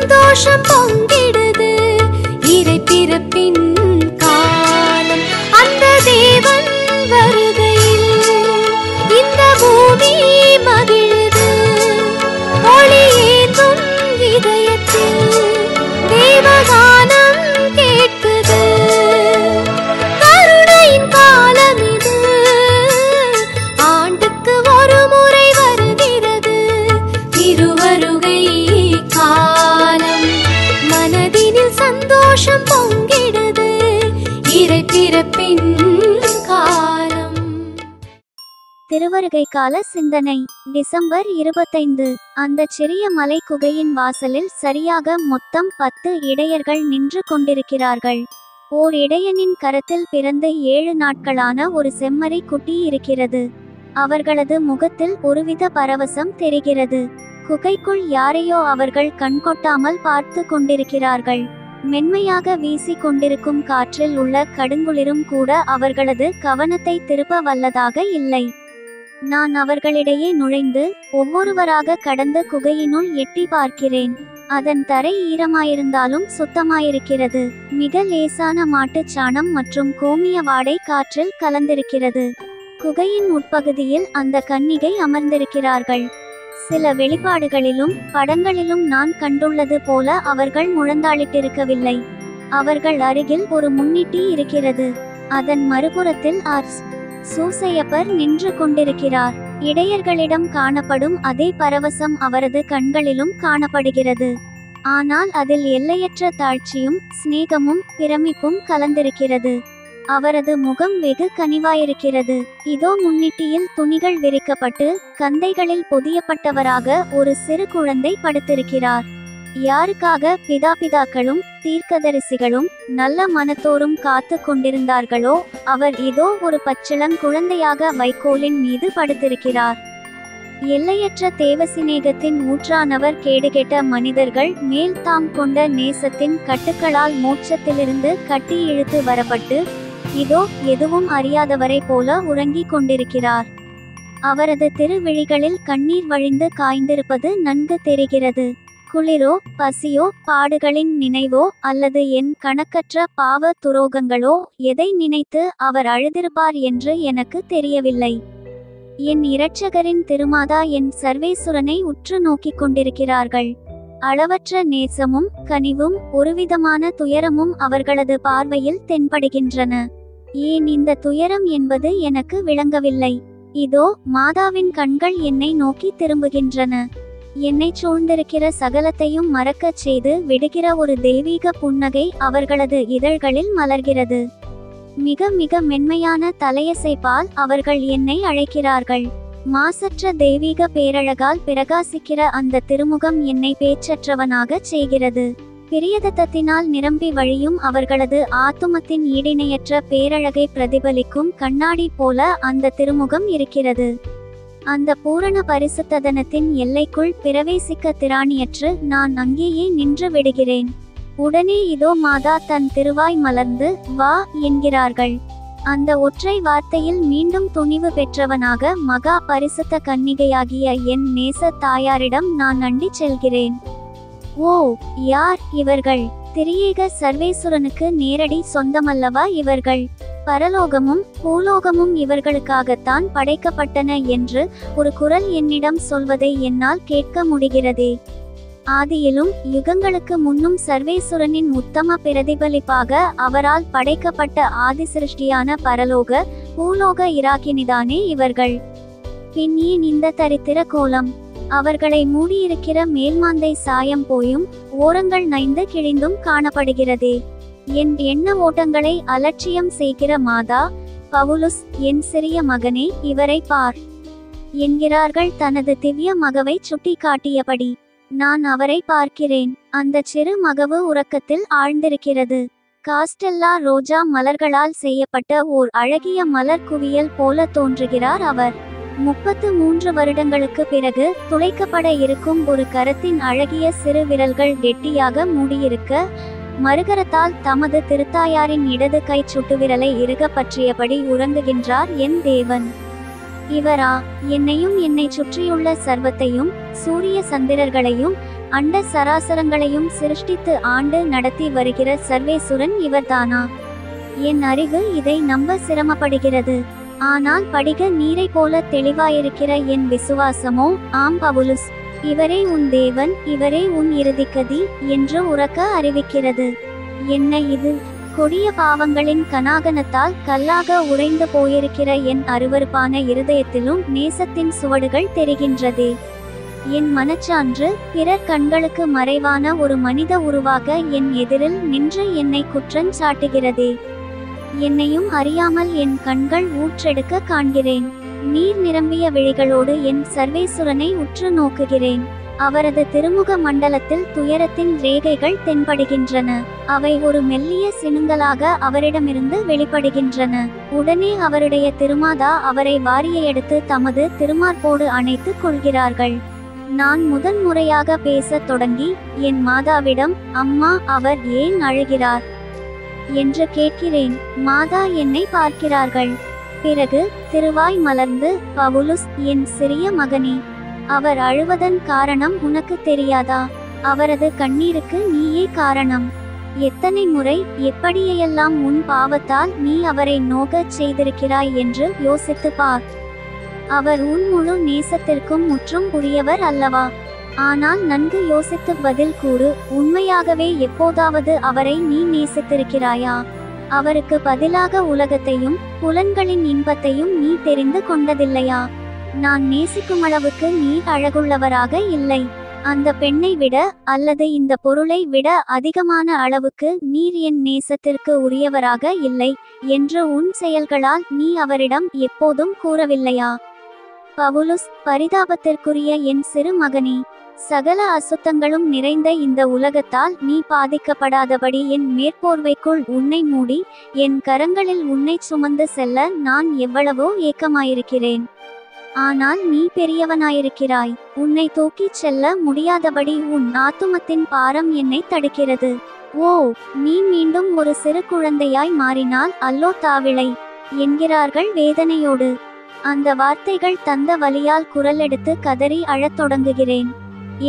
சந்தோஷம் பொங்கிடுது. இறை பிறப்பின் காலம் அந்த தேவன் வருகையில் இந்த பூமி மகிழுது. ஒளியேற்றும் இதயத்தில் தேவகானம் கேட்குது. கருணையின் காலம் இது, ஆண்டுக்கு ஒரு முறை வருகிறது. திருவருகை காலம் மனதினில் சந்தோஷம் பொங்கிடுது. இறை பிறப்பின் காலம். திருவருகை கால சிந்தனை. டிசம்பர் 25. அந்த சிறிய மலை குகையின் வாசலில் சரியாக மொத்தம் 10 இடையர்கள் நின்று கொண்டிருக்கிறார்கள். ஓர் இடையனின் கரத்தில் பிறந்து 7 நாட்களான ஒரு செம்மறி குட்டி இருக்கிறது. அவர்களது முகத்தில் ஒருவித பரவசம் தெரிகிறது. குகைக்குள் யாரையோ அவர்கள் கண்கொட்டாமல் பார்த்து கொண்டிருக்கிறார்கள். மென்மையாக வீசி கொண்டிருக்கும் காற்றில் உள்ள கடுங்குளிரும் கூட அவர்களது கவனத்தை திருப்ப வல்லதாக இல்லை. நான் அவர்களிடையே நுழைந்து ஒவ்வொருவராக கடந்து குகையினுள் எட்டி பார்க்கிறேன். அதன் தரை ஈரமாயிருந்தாலும் சுத்தமாயிருக்கிறது. மிக லேசான மாட்டுச் சாணம் மற்றும் கோமிய வாடை காற்றில் கலந்திருக்கிறது. குகையின் உட்பகுதியில் அந்த கன்னிகை அமர்ந்திருக்கிறார்கள். சில வெளிப்பாடுகளிலும் படங்களிலும் நான் கண்டுள்ளது போல அவர்கள் முழந்தாளிட்டிருக்கவில்லை. அவர்கள் அருகில் ஒரு முன்னிட்டி இருக்கிறது. அதன் மறுபுறத்தில் சூசையப்பர் நின்று கொண்டிருக்கிறார். இடையர்களிடம் காணப்படும் அதே பரவசம் அவரது கண்களிலும் காணப்படுகிறது. ஆனால் அதில் எல்லையற்ற தாழ்ச்சியும் சிநேகமும் பிரமிப்பும் கலந்திருக்கிறது. அவரது முகம் வெகு கனிவாயிருக்கிறது. இதோ முன்னிட்டியில் துணிகள் விரிக்கப்பட்டு கந்தைகளில் பொதியப்பட்டவராக ஒரு சிறு குழந்தை படுத்திருக்கிறார். யாருக்காக பிதாபிதாக்களும் தீர்க்கதரிசிகளும் நல்ல மனத்தோரும் காத்து கொண்டிருந்தார்களோ அவர் இதோ ஒரு பச்சிளங் குழந்தையாக வைக்கோலின் மீது படுத்திருக்கிறார். எல்லையற்ற தேவசிநேகத்தின் ஊற்றானவர் கேடுகெட்ட மனிதர்கள் மேல் தாம் கொண்ட நேசத்தின் கட்டுக்களால் மோட்சத்திலிருந்து கட்டி இழுத்து வரப்பட்டு இதோ எதுவும் அறியாதவரை போல உறங்கிக் கொண்டிருக்கிறார். அவரது திருவிழிகளில் கண்ணீர் வழிந்து காய்ந்திருப்பது நன்கு தெரிகிறது. குளிரோ பசியோ பாடுகளின் நினைவோ அல்லது என் கணக்கற்ற பாவ துரோகங்களோ எதை நினைத்து அவர் அழுதிருப்பார் என்று எனக்கு தெரியவில்லை. என் இரட்சகரின் திருமாதா என் சர்வேசுரனை உற்று நோக்கிக் கொண்டிருக்கிறார்கள். அளவற்ற நேசமும் கனிவும் ஒருவிதமான துயரமும் அவர்களது பார்வையில் தென்படுகின்றன. ஏன் இந்த துயரம் என்பது எனக்கு விளங்கவில்லை. இதோ மாதாவின் கண்கள் என்னை நோக்கி திரும்புகின்றன. என்னை சூழ்ந்திருக்கிற சகலத்தையும் மறக்கச் செய்து விடுகிற ஒரு தெய்வீக புன்னகை அவர்களது இதழ்களில் மலர்கிறது. மிக மிக மென்மையான தலையசைப்பால் அவர்கள் என்னை அழைக்கிறார்கள். மாசற்ற தெய்வீக பேரழகால் பிரகாசிக்கிற அந்த திருமுகம் என்னை பேச்சற்றவனாகச் செய்கிறது. பிரியதத்தத்தினால் நிரம்பி வழியும் அவர்களது ஆத்துமத்தின் ஈடிணையற்ற பேரழகை பிரதிபலிக்கும் கண்ணாடி போல அந்த திருமுகம் இருக்கிறது. அந்த பூரண பரிசுத்ததனத்தின் எல்லைக்குள் பிரவேசிக்க திராணியற்று நான் அங்கேயே நின்று விடுகிறேன். உடனே இதோ மாதா தன் திருவாய் மலர்ந்து வா என்கிறார்கள். அந்த ஒற்றை வார்த்தையில் மீண்டும் துணிவு பெற்றவனாக மகா பரிசுத்த கன்னிகையாகிய என் நேச தாயாரிடம் நான் அண்டி செல்கிறேன். ஓ, யார் இவர்கள்? திரியேக சர்வேசுரனுக்கு நேரடி சொந்தமல்லவா இவர்கள்? பரலோகமும் பூலோகமும் இவர்களுக்காகத்தான் படைக்கப்பட்டன என்று ஒரு குரல் என்னிடம் சொல்வதை என்னால் கேட்க முடிகிறதே. ஆதியிலும் யுகங்களுக்கு முன்னும் சர்வேசுரனின் உத்தம பிரதிபலிப்பாக அவரால் படைக்கப்பட்ட ஆதிசிருஷ்டியான பரலோக பூலோக இராக்கினிதானே இவர்கள். பின் ஏன் இந்த தரித்திர கோலம்? அவர்களை மூடியிருக்கிற மேல்மாந்தை சாயம் போயும் ஓரங்கள் நைந்து கிழிந்தும் காணப்படுகிறதே. என் எண்ண ஓட்டங்களை அலட்சியம் செய்கிற மாதா, பவுலுஸ் என் சிறிய மகனே இவரை பார் என்கிறார்கள் தனது திவ்ய மகவை சுட்டி காட்டியபடி. நான் அவரை பார்க்கிறேன். அந்த சிறு மகவு உறக்கத்தில் ஆழ்ந்திருக்கிறது. காஸ்டெல்லா ரோஜா மலர்களால் செய்யப்பட்ட ஓர் அழகிய மலர் குவியல் போல தோன்றுகிறார் அவர். 33 வருடங்களுக்கு பிறகு துளைக்கப்பட இருக்கும் ஒரு கரத்தின் அழகிய சிறு விரல்கள் கெட்டியாக மூடியிருக்க மறுகரத்தால் தமது திருத்தாயாரின் இடது கை சுட்டுவிரலை இறுக பற்றியபடி உறங்குகின்றார் என் தேவன். இவரா? என்னையும் என்னை சுற்றியுள்ள சர்வத்தையும் சூரிய சந்திரர்களையும் அண்ட சராசரங்களையும் சிருஷ்டித்து ஆண்டு நடத்தி வருகிற சர்வேசுரன் இவர்தானா? என் அறிவு இதை நம்ப சிரமப்படுகிறது. ஆனால் படிக நீரை போல தெளிவாயிருக்கிற என் விசுவாசமோ, ஆம் பவுலுஸ், இவரே உன் தேவன், இவரே உன் இறுதிக்கதி என்று உரக்க அறிவிக்கிறது. என்ன இது? கொடிய பாவங்களின் கனாகனத்தால் கல்லாக உறைந்து போயிருக்கிற என் அருவருப்பான இருதயத்திலும் நேசத்தின் சுவடுகள் தெரிகின்றதே. என் மனச்சான்று பிறர் கண்களுக்கு மறைவான ஒரு மனித உருவாக என் எதிரில் நின்று என்னை குற்றஞ் சாட்டுகிறதே. என்னையும் அறியாமல் என் கண்கள் ஊற்றெடுக்க காண்கிறேன். நீர் நிரம்பிய விழிகளோடு என் சர்வேசுரனை உற்று நோக்குகிறேன். அவரது திருமுக மண்டலத்தில் துயரத்தின் ரேகைகள் தென்படுகின்றன. அவை ஒரு மெல்லிய சினுங்கலாக அவரிடமிருந்து வெளிப்படுகின்றன. உடனே அவருடைய திருமாதா அவரை வாரியை எடுத்து தமது திருமார்போடு அணைத்துக் கொள்கிறார்கள். நான் முதன்முறையாக பேசத் தொடங்கி என் மாதாவிடம், அம்மா, அவர் ஏன் அழுகிறார் என்று கேட்கிறேன். மாதா என்னை பார்க்கிறார்கள். பிறகு திருவாய் மலர்ந்து, பவுலுஸ், என் சிறிய மகனே, அவர் அழுவதன் காரணம் உனக்கு தெரியாதா? அவரது கண்ணீருக்கு நீயே காரணம். எத்தனை முறை, எப்படியெல்லாம் உன் பாவத்தால் நீ அவரை நோகச் செய்திருக்கிறாய் என்று யோசித்து பார். அவர் உன் முழு நேசத்திற்கும் முற்றும் உரியவர் அல்லவா? ஆனால் நன்கு யோசித்து பதில் கூறு. உண்மையாகவே எப்போதாவது அவரை நீ நேசித்திருக்கிறாயா? அவருக்கு பதிலாக உலகத்தையும் புலன்களின் இன்பத்தையும் நீ தெரிந்து கொண்டதில்லையா? நான் நேசிக்கும் அளவுக்கு நீர் அழகுள்ளவராக இல்லை. அந்த பெண்ணை விட அல்லது இந்த பொருளை விட அதிகமான அளவுக்கு நீர் என் நேசத்திற்கு உரியவராக இல்லை என்று உன் செயல்களால் நீ அவரிடம் எப்போதும் கூறவில்லையா? பவுலுஸ், பரிதாபத்திற்குரிய என் சிறு மகனே, சகல அசுத்தங்களும் நிறைந்த இந்த உலகத்தால் நீ பாதிக்கப்படாதபடி என் மேற்போர்வைக்குள் உன்னை மூடி என் கரங்களில் உன்னை சுமந்து செல்ல நான் எவ்வளவோ ஏக்கமாயிருக்கிறேன். ஆனால் நீ பெரியவனாயிருக்கிறாய். உன்னை தூக்கிச் செல்ல முடியாதபடி உன் ஆத்துமத்தின் பாரம் என்னை தடுக்கிறது. ஓ, நீ மீண்டும் ஒரு சிறு குழந்தையாய் மாறினால் அல்லோ தாவிளை என்கிறார்கள் வேதனையோடு. அந்த வார்த்தைகள் தந்த வலியால் குரலெடுத்து கதறி அழத் தொடங்குகிறேன்.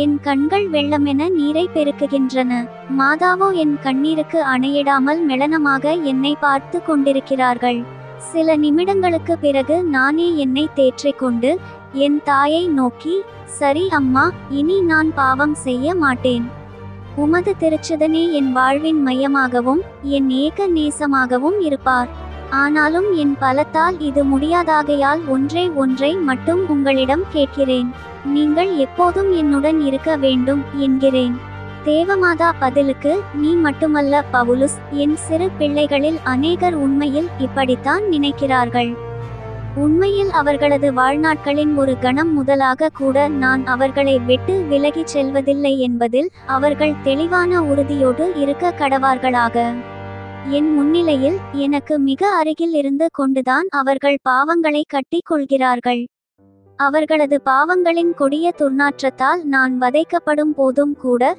என் கண்கள் வெள்ளமென நீரை பெருக்குகின்றன. மாதாவோ என் கண்ணீருக்கு அணையிடாமல் மெளனமாக என்னை பார்த்து கொண்டிருக்கிறார்கள். சில நிமிடங்களுக்கு பிறகு நானே என்னை தேற்றிக் கொண்டு என் தாயை நோக்கி, சரி அம்மா, இனி நான் பாவம் செய்ய மாட்டேன். உமது திருச்சுதனே என் வாழ்வின் மையமாகவும் என் ஏக நேசமாகவும் இருப்பார். ஆனாலும் என் பலத்தால் இது முடியாதாகையால் ஒன்றை மட்டும் உங்களிடம் கேட்கிறேன். நீங்கள் எப்போதும் என்னுடன் இருக்க வேண்டும் என்கிறேன். தேவமாதா பதிலுக்கு, நீ மட்டுமல்ல பவுலுஸ், என் சிறு பிள்ளைகளில் அநேகர் உண்மையில் இப்படித்தான் நினைக்கிறார்கள். உண்மையில் அவர்களது வாழ்நாட்களின் ஒரு கணம் முதலாக கூட நான் அவர்களை விட்டு விலகிச் செல்வதில்லை என்பதில் அவர்கள் தெளிவான உறுதியோடு இருக்க கடவார்களாக. என் முன்னிலையில் எனக்கு மிக அருகில் இருந்து கொண்டுதான் அவர்கள் பாவங்களை கட்டி கொள்கிறார்கள். அவர்களது பாவங்களின் கொடிய துர்நாற்றத்தால் நான் வதைக்கப்படும் போதும் கூட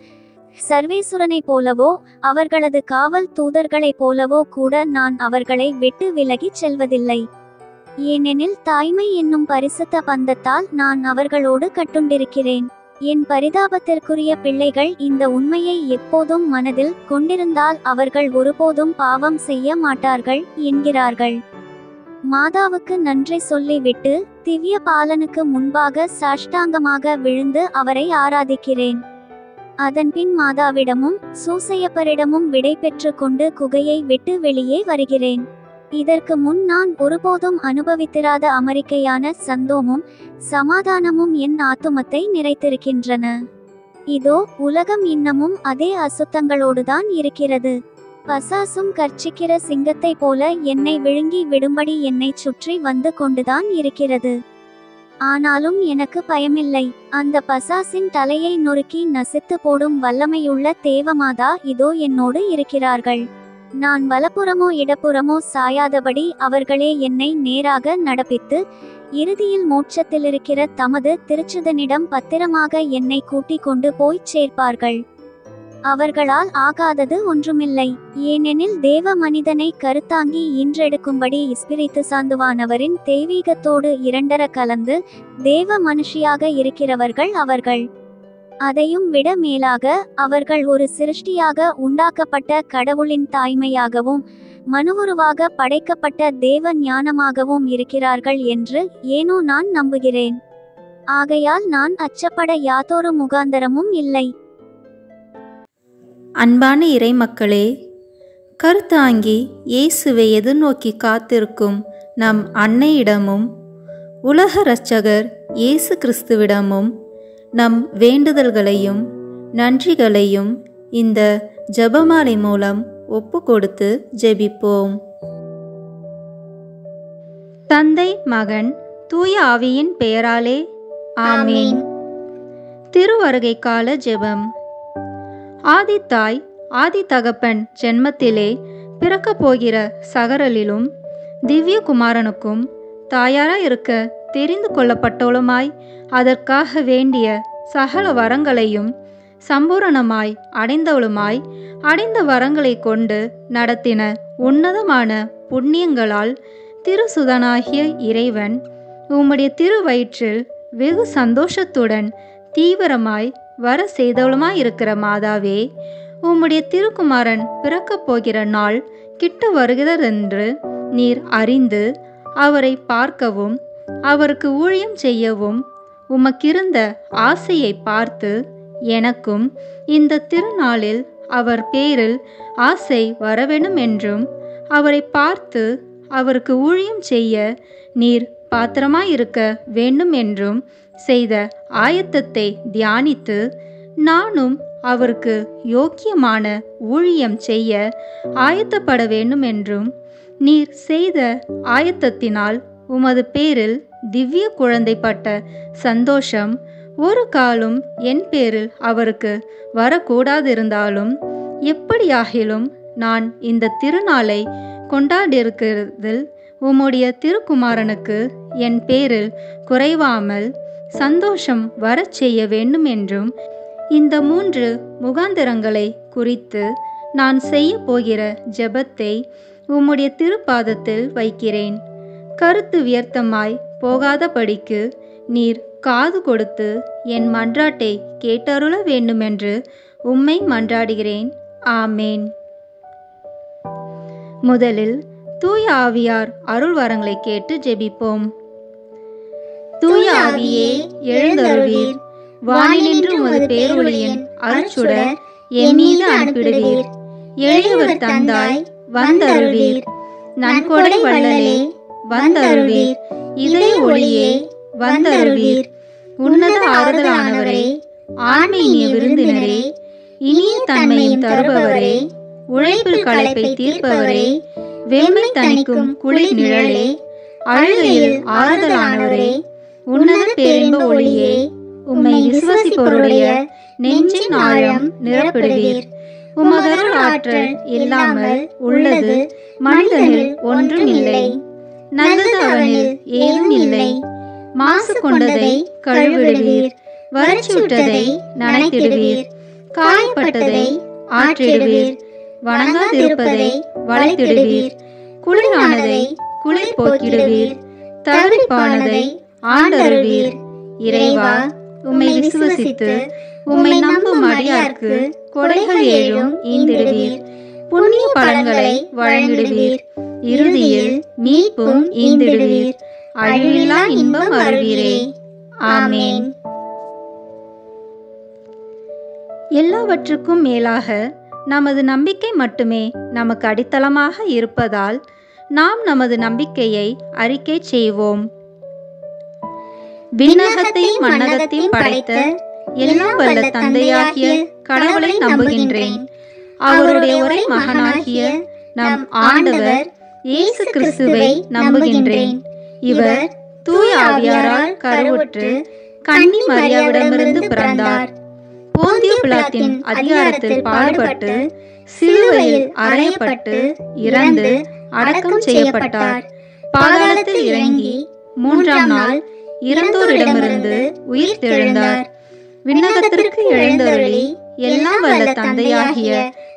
சர்வேசுரனைப் போலவோ அவர்களது காவல் தூதர்களைப் போலவோ கூட நான் அவர்களை விட்டு விலகிச் செல்வதில்லை. ஏனெனில் தாய்மை என்னும் பரிசுத்த பந்தத்தால் நான் அவர்களோடு கட்டுண்டிருக்கிறேன். என் பரிதாபத்திற்குரிய பிள்ளைகள் இந்த உண்மையை எப்போதும் மனதில் கொண்டிருந்தால் அவர்கள் ஒருபோதும் பாவம் செய்ய மாட்டார்கள் என்கிறார்கள். மாதாவுக்கு நன்றி சொல்லிவிட்டு திவ்ய பாலனுக்கு முன்பாக சாஷ்டாங்கமாக விழுந்து அவரை ஆராதிக்கிறேன். அதன்பின் மாதாவிடமும் சூசையப்பரிடமும் விடை பெற்று கொண்டு குகையை விட்டு வெளியே வருகிறேன். இதற்கு முன் நான் ஒருபோதும் அனுபவித்திராத அமெரிக்கையான சந்தோமும் சமாதானமும் என் ஆத்துமத்தை நிறைத்திருக்கின்றன. இதோ உலகம் இன்னமும் அதே அசுத்தங்களோடுதான் இருக்கிறது. பசாசும் கர்ச்சிக்கிற சிங்கத்தை போல என்னை விழுங்கி விடும்படி என்னை சுற்றி வந்து கொண்டுதான் இருக்கிறது. ஆனாலும் எனக்கு பயமில்லை. அந்த பசாசின் தலையை நொறுக்கி நசித்து போடும் வல்லமையுள்ள தேவமாதா இதோ என்னோடு இருக்கிறார்கள். நான் வலப்புறமோ இடப்புறமோ சாயாதபடி அவர்களே என்னை நேராக நடப்பித்து இறுதியில் மோட்சத்திலிருக்கிற தமது திருச்சுதனிடம் பத்திரமாக என்னை கூட்டிக் கொண்டு போய்ச் சேர்ப்பார்கள். அவர்களால் ஆகாதது ஒன்றுமில்லை. ஏனெனில் தேவ மனிதனை கருத்தாங்கி ஈன்றெடுக்கும்படி இஸ்பிரித்து சாந்துவானவரின் தெய்வீகத்தோடு இரண்டர கலந்து தேவ மனுஷியாக இருக்கிறவர்கள் அவர்கள். அதையும் விட மேலாக அவர்கள் ஒரு சிருஷ்டியாக உண்டாக்கப்பட்ட கடவுளின் தாய்மையாகவும் மனுவுருவாக படைக்கப்பட்ட தேவ ஞானமாகவும் இருக்கிறார்கள் என்று ஏனோ நான் நம்புகிறேன். ஆகையால் நான் அச்சப்பட யாதொரு முகாந்தரமும் இல்லை. அன்பான இறைமக்களே, கருத்தாங்கி இயேசுவை எதிர்நோக்கி காத்திருக்கும் நம் அன்னையிடமும் உலக இரட்சகர் இயேசு கிறிஸ்துவிடமும் நம் வேண்டுதல்களையும் நன்றிகளையும் இந்த ஜெபமாலை மூலம் ஒப்பு கொடுத்து ஜெபிப்போம். தந்தை, மகன், தூய ஆவியின் பெயராலே ஆமீன். திருவருகை கால ஜெபம். ஆதித்தாய் ஆதி தகப்பன் ஜென்மத்திலே பிறக்கப் போகிற சகரலிலும் திவ்ய குமாரனுக்கும் தாயாராய் இருக்க தெரிந்து கொள்ளப்பட்டவளுமாய் அதற்காக வேண்டிய சகல வரங்களையும் சம்பூரணமாய் அடைந்தவளுமாய் அடைந்த வரங்களை கொண்டு நடத்தின உன்னதமான புண்ணியங்களால் திருசுதனாகிய இறைவன் உம்முடைய திருவயிற்றில் வெகு சந்தோஷத்துடன் தீவிரமாய் வர செய்தவளுமாயிருக்கிற மாதாவே, உம்முடைய திருக்குமாரன் பிறக்கப் போகிற நாள் கிட்ட வருகிறதென்று நீர் அறிந்து அவரை பார்க்கவும் அவருக்கு ஊழியம் செய்யவும் உமக்கிருந்த ஆசையை பார்த்து எனக்கும் இந்த திருநாளில் அவர் பேரில் ஆசை வரவேணும் என்றும் அவரை பார்த்து அவருக்கு ஊழியம் செய்ய நீர் பாத்திரமாயிருக்க வேண்டும் என்றும் செய்த ஆயத்தத்தை தியானித்து நானும் அவருக்கு யோக்கியமான ஊழியம் செய்ய ஆயத்தப்பட வேண்டும் என்றும் நீர் செய்த ஆயத்தத்தினால் உமது பேரில் திவ்ய குழந்தைப்பட்ட சந்தோஷம் ஒரு காலும் என் பேரில் அவருக்கு வரக்கூடாதிருந்தாலும் எப்படியாகிலும் நான் இந்த திருநாளை கொண்டாடியிருக்கிறதில் உம்முடைய திருக்குமாரனுக்கு என் பேரில் குறைவாமல் சந்தோஷம் வரச் செய்ய வேண்டும் என்றும் இந்த 3 முகாந்திரங்களை குறித்து நான் செய்ய போகிற ஜெபத்தை உம்முடைய திருப்பாதத்தில் வைக்கிறேன். கருத்து வியர்த்தமாய் போகாதபடிக்கு நீர் காது கொடுத்து என் மன்றாட்டை கேட்டருள வேண்டுமென்று உம்மை மன்றாடுகிறேன். ஆமேன். முதலில் தூய ஆவியார் அருள் வரங்களை கேட்டு ஜெபிப்போம். தூய ஆவியே எழுந்தருள்வீர், வானினின்று உமது பேரொளியின் அருட்சுடர் என் மீது அனுப்பிடுவீர். எளியவர் தந்தாய் வந்தருள்வீர், நன்கொடை வள்ளலே வந்தருள்வீர், இதய ஒளியே வந்தருள்வீர். உன்னத ஆறுதலானவரே, ஆன்மீக விருந்தினரே, இனிய தன்மையும் தருபவரே, உழைப்பில் களைப்பை தீர்ப்பவரே, வெம்மை தணிக்கும் குளிர் நிழலே, அழுகையில் ஆறுதலானவரே, உன்னத பேரின்ப ஒளியே, உம்மை விசுவாசிப்பவருடைய நெஞ்சின் ஆழம் நிரப்பிடுவீர். உமதருள் ஆற்றல் இல்லாமல் உள்ளது மனிதனில் ஒன்றும் இல்லை, நல்லது அவனில் ஏதும் இல்லை. மாசு கொண்டதை கழுவிடுவீர், வறட்சியுற்றதை நனைத்திடுவீர், காயப்பட்டதை ஆற்றிடுவீர், வணங்காதிருப்பதை வளைத்திடுவீர், குளிரானதை குளிர் போக்கிடுவீர், தவிப்பானதை ஆண்டருள்வீர். இறைவா, உம்மை விசுவசித்து உம்மை நம்பும் அடியார்க்கு கொடைகள் ஏழும் ஈந்திடுவீர், புண்ணிய பலன்களை வழங்கிடுவீர், இறுதியில் மீட்பும் ஈந்திடுவீர், அழிவில்லா இன்பம் அருள்வீரே. ஆமேன். எல்லாவற்றுக்கும் மேலாக நமது நம்பிக்கை மட்டுமே நமக்கு அடித்தளமாக இருப்பதால் நாம் நமது நம்பிக்கையை அறிக்கை செய்வோம். விண்ணகத்தையும் மண்ணகத்தையும் படைத்த எல்லாம் வல்ல தந்தையாகிய கடவுளை நம்புகின்றேன். அவருடைய ஒரே மகனாகிய நம் ஆண்டவர் இயேசு கிறிஸ்துவை நம்புகின்றேன். இவர் தூய ஆவியாரால் கருவுற்று கன்னி மரியாவிடமிருந்து பிறந்தார். போந்திய பிலாத்தின் அதிகாரத்தில் பாடுபட்டு சிலுவையில் அறையப்பட்டு இறந்து அடக்கம் செய்யப்பட்டார். பாதாளத்தில் இறங்கி 3ஆம் நாள் இறந்தோரிடமிருந்து உயிர் தெழுந்தார். விண்ணகத்திற்கு எழுந்தருளி எல்லாம் வல்ல தந்தையாகிய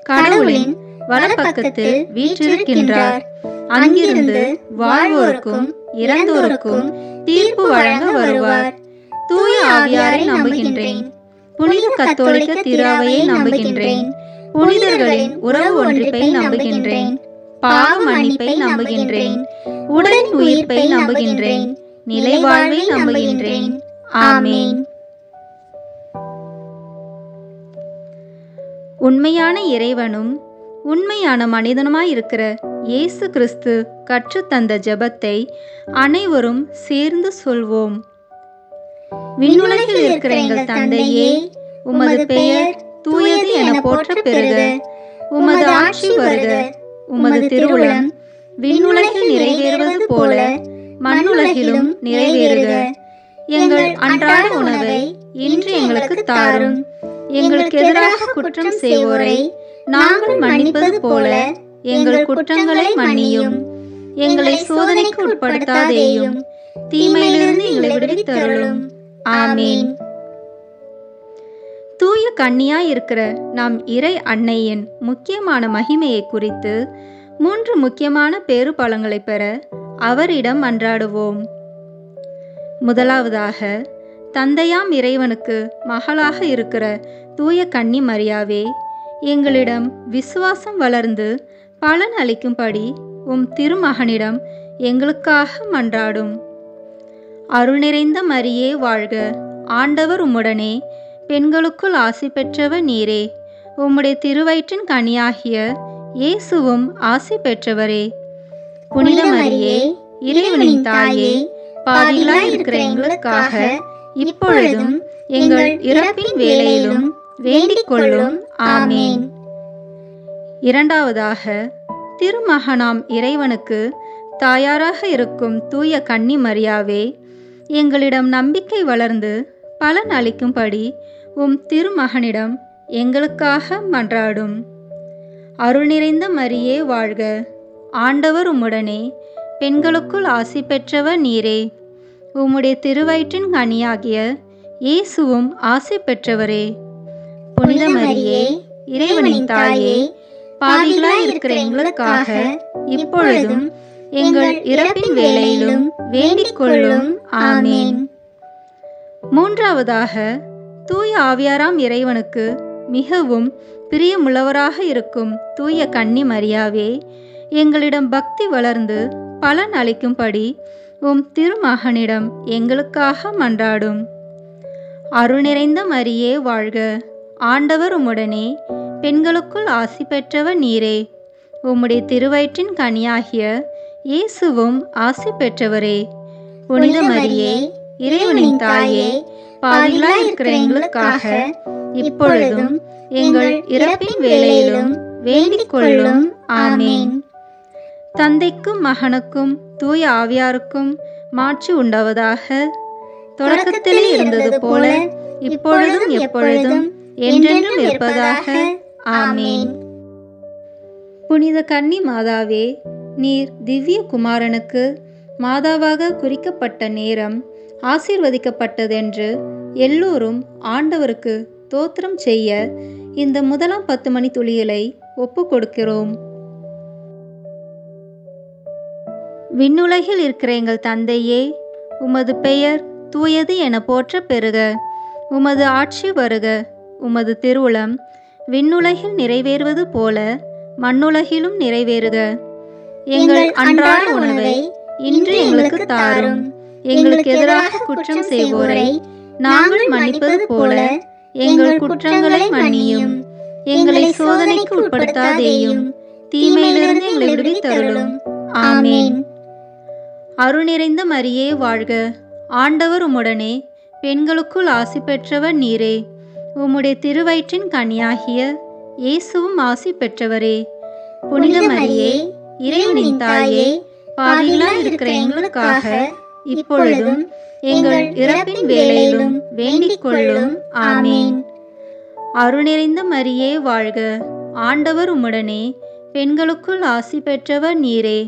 கடவுளின் வலப்பக்கத்தில் வீற்றிருக்கின்றார். அங்கிருந்து வாழ்வோருக்கும் இறந்தோருக்கும் தீர்ப்பு வழங்க வருவார். தூய ஆவியாரை நம்புகின்றேன். புனித கத்தோலிக்க திரு-அவையை நம்புகின்றேன். புனிதர்களின் உறவு ஒன்றிப்பை நம்புகின்றேன். பாவ மன்னிப்பை நம்புகின்றேன். உடலின் உயிர்ப்பை நம்புகின்றேன். நிலை வாழ்வை நம்புகின்றேன். ஆமேன். உண்மையான இறைவனும் உண்மையான மனிதனுமாயிருக்கிற இயேசு கிறிஸ்து கற்றுத்தந்த ஜெபத்தை அனைவரும் சேர்ந்து சொல்வோம். விண்ணுலகில் இருக்கிற எங்கள் தந்தையே, உமது பெயர் தூயது என போற்ற பெறுக. உமது ஆட்சி வருக. உமது திருவுளம் விண்ணுலகில் நிறைவேறுவது போல மண்ணுலகிலும் நிறைவேறுக. எங்கள் அன்றாட உணவை இன்று எங்களுக்கு தாரும். எங்களுக்கு எதிராக குற்றம் செய்வோரை நாங்கள் மன்னிப்பது போல எங்கள் குற்றங்களை மன்னியும். எங்களை சோதனைக்கு உட்படுத்தாதேயும், தீமையிலிருந்து எங்களை விடுவித்தருளும். ஆமேன். தூய கன்னியாய் இருக்கிற நாம் இறை அன்னையின் முக்கியமான மகிமையை குறித்து 3 முக்கியமான பேறு பலன்களை பெற அவரிடம் மன்றாடுவோம். முதலாவதாக, தந்தையாம் இறைவனுக்கு மகளாக இருக்கிற தூய கன்னி மரியாவே, எங்களிடம் விசுவாசம் வளர்ந்து பலன் அளிக்கும்படி உம் திருமகனிடம் எங்களுக்காக மன்றாடும். அருள் நிறைந்த மரியே வாழ்க. ஆண்டவர் உம்முடனே, பெண்களுக்குள் ஆசி பெற்றவர் நீரே. உம்முடைய திருவயிற்றின் கனியாகிய இயேசுவும் ஆசி பெற்றவரே. புனித மரியே, இறைவனின் தாயே, பாவிகளாய் இருக்கிற எங்களுக்காக இப்பொழுதும் எங்கள் இறப்பின் வேளையிலும் வேண்டிக் கொள்ளும். ஆமேன். இரண்டாவதாக, திருமகனாம் இறைவனுக்கு தாயாராக இருக்கும் தூய கன்னி மரியாவே, எங்களிடம் நம்பிக்கை வளர்ந்து பலன் அளிக்கும்படி உம் திருமகனிடம் எங்களுக்காக மன்றாடும். அருள் நிறைந்த மரியே வாழ்க. ஆண்டவர் உம்முடனே, பெண்களுக்குள் ஆசி பெற்றவர் நீரே. உம்முடைய திருவயிற்றின் கனியாகிய இயேசுவும் ஆசி பெற்றவரே. புனித மரியே, இறைவனின் தாயே, பாவிகளாய் இருக்கிற எங்களுக்காக இப்பொழுதும் எங்கள் இறப்பின் வேளையிலும் வேண்டிக் கொள்ளும். ஆமேன். மூன்றாவதாக, தூய ஆவியாராம் இறைவனுக்கு மிகவும் பிரியமுள்ளவராக இருக்கும் தூய கன்னி மரியாவே, எங்களிடம் பக்தி வளர்ந்து பலன் அளிக்கும்படி உம் திருமகனிடம் எங்களுக்காக மன்றாடும். அருள் நிறைந்த மரியே வாழ்க. ஆண்டவர் உம்முடனே, பெண்களுக்குள் ஆசி பெற்றவர் நீரே. உம்முடைய திருவயிற்றின் கனியாகிய இயேசுவும் ஆசி பெற்றவரே. புனித மரியே, இறைவனின் தாயே, பாவிகளாய் இருக்கிற எங்களுக்காக இப்பொழுதும் எங்கள் இறப்பின் வேளையிலும் வேண்டிக் கொள்ளும். ஆமேன். தந்தைக்கும் மகனுக்கும் தூய ஆவியாருக்கும் மாட்சி உண்டாவதாக. தொடக்கத்திலே இருந்தது போல இப்பொழுதும் எப்பொழுதும் என்றென்றும் இருப்பதாக. ஆமேன். புனித கன்னி மாதாவே, நீர் திவ்ய குமாரனுக்கு மாதாவாக குறிக்கப்பட்ட நேரம் ஆசீர்வதிக்கப்பட்டதென்று எல்லோரும் ஆண்டவருக்கு தோத்திரம் செய்ய இந்த முதலாம் 10 மணி துளிகளை ஒப்பு கொடுக்கிறோம். விண்ணுலகில் இருக்கிற எங்கள் தந்தையே, உமது பெயர் தூயது என போற்ற பெறுக. உமது ஆட்சி வருக. உமது திருவுளம் விண்ணுலகில் நிறைவேறுவது போல மண்ணுலகிலும் நிறைவேறுக. எங்கள் அன்றாட உணவை இன்று எங்களுக்கு தாரும். எங்களுக்கு எதிராக குற்றம் செய்வோரை நாங்கள் மன்னிப்பது போல எங்கள் குற்றங்களை மன்னியும். எங்களை சோதனைக்கு உட்படுத்தாதேயும், தீமையிலிருந்து எங்களை விடுவித்தருளும். ஆமேன். அருள் நிறைந்த மரியே வாழ்க. ஆண்டவர் உம்முடனே, பெண்களுக்குள் ஆசி பெற்றவர் நீரே. உம்முடைய திருவயிற்றின் கனியாகிய இயேசுவும் ஆசி பெற்றவரே. புனித மரியே, இறைவனின் தாயே, பாவிகளாய் இருக்கிற எங்களுக்காக இப்பொழுதும் எங்கள் இறப்பின் வேளையிலும் வேண்டிக் கொள்ளும். ஆமேன். அருள் நிறைந்த மரியே வாழ்க. ஆண்டவர் உம்முடனே, பெண்களுக்குள் ஆசி பெற்றவர் நீரே.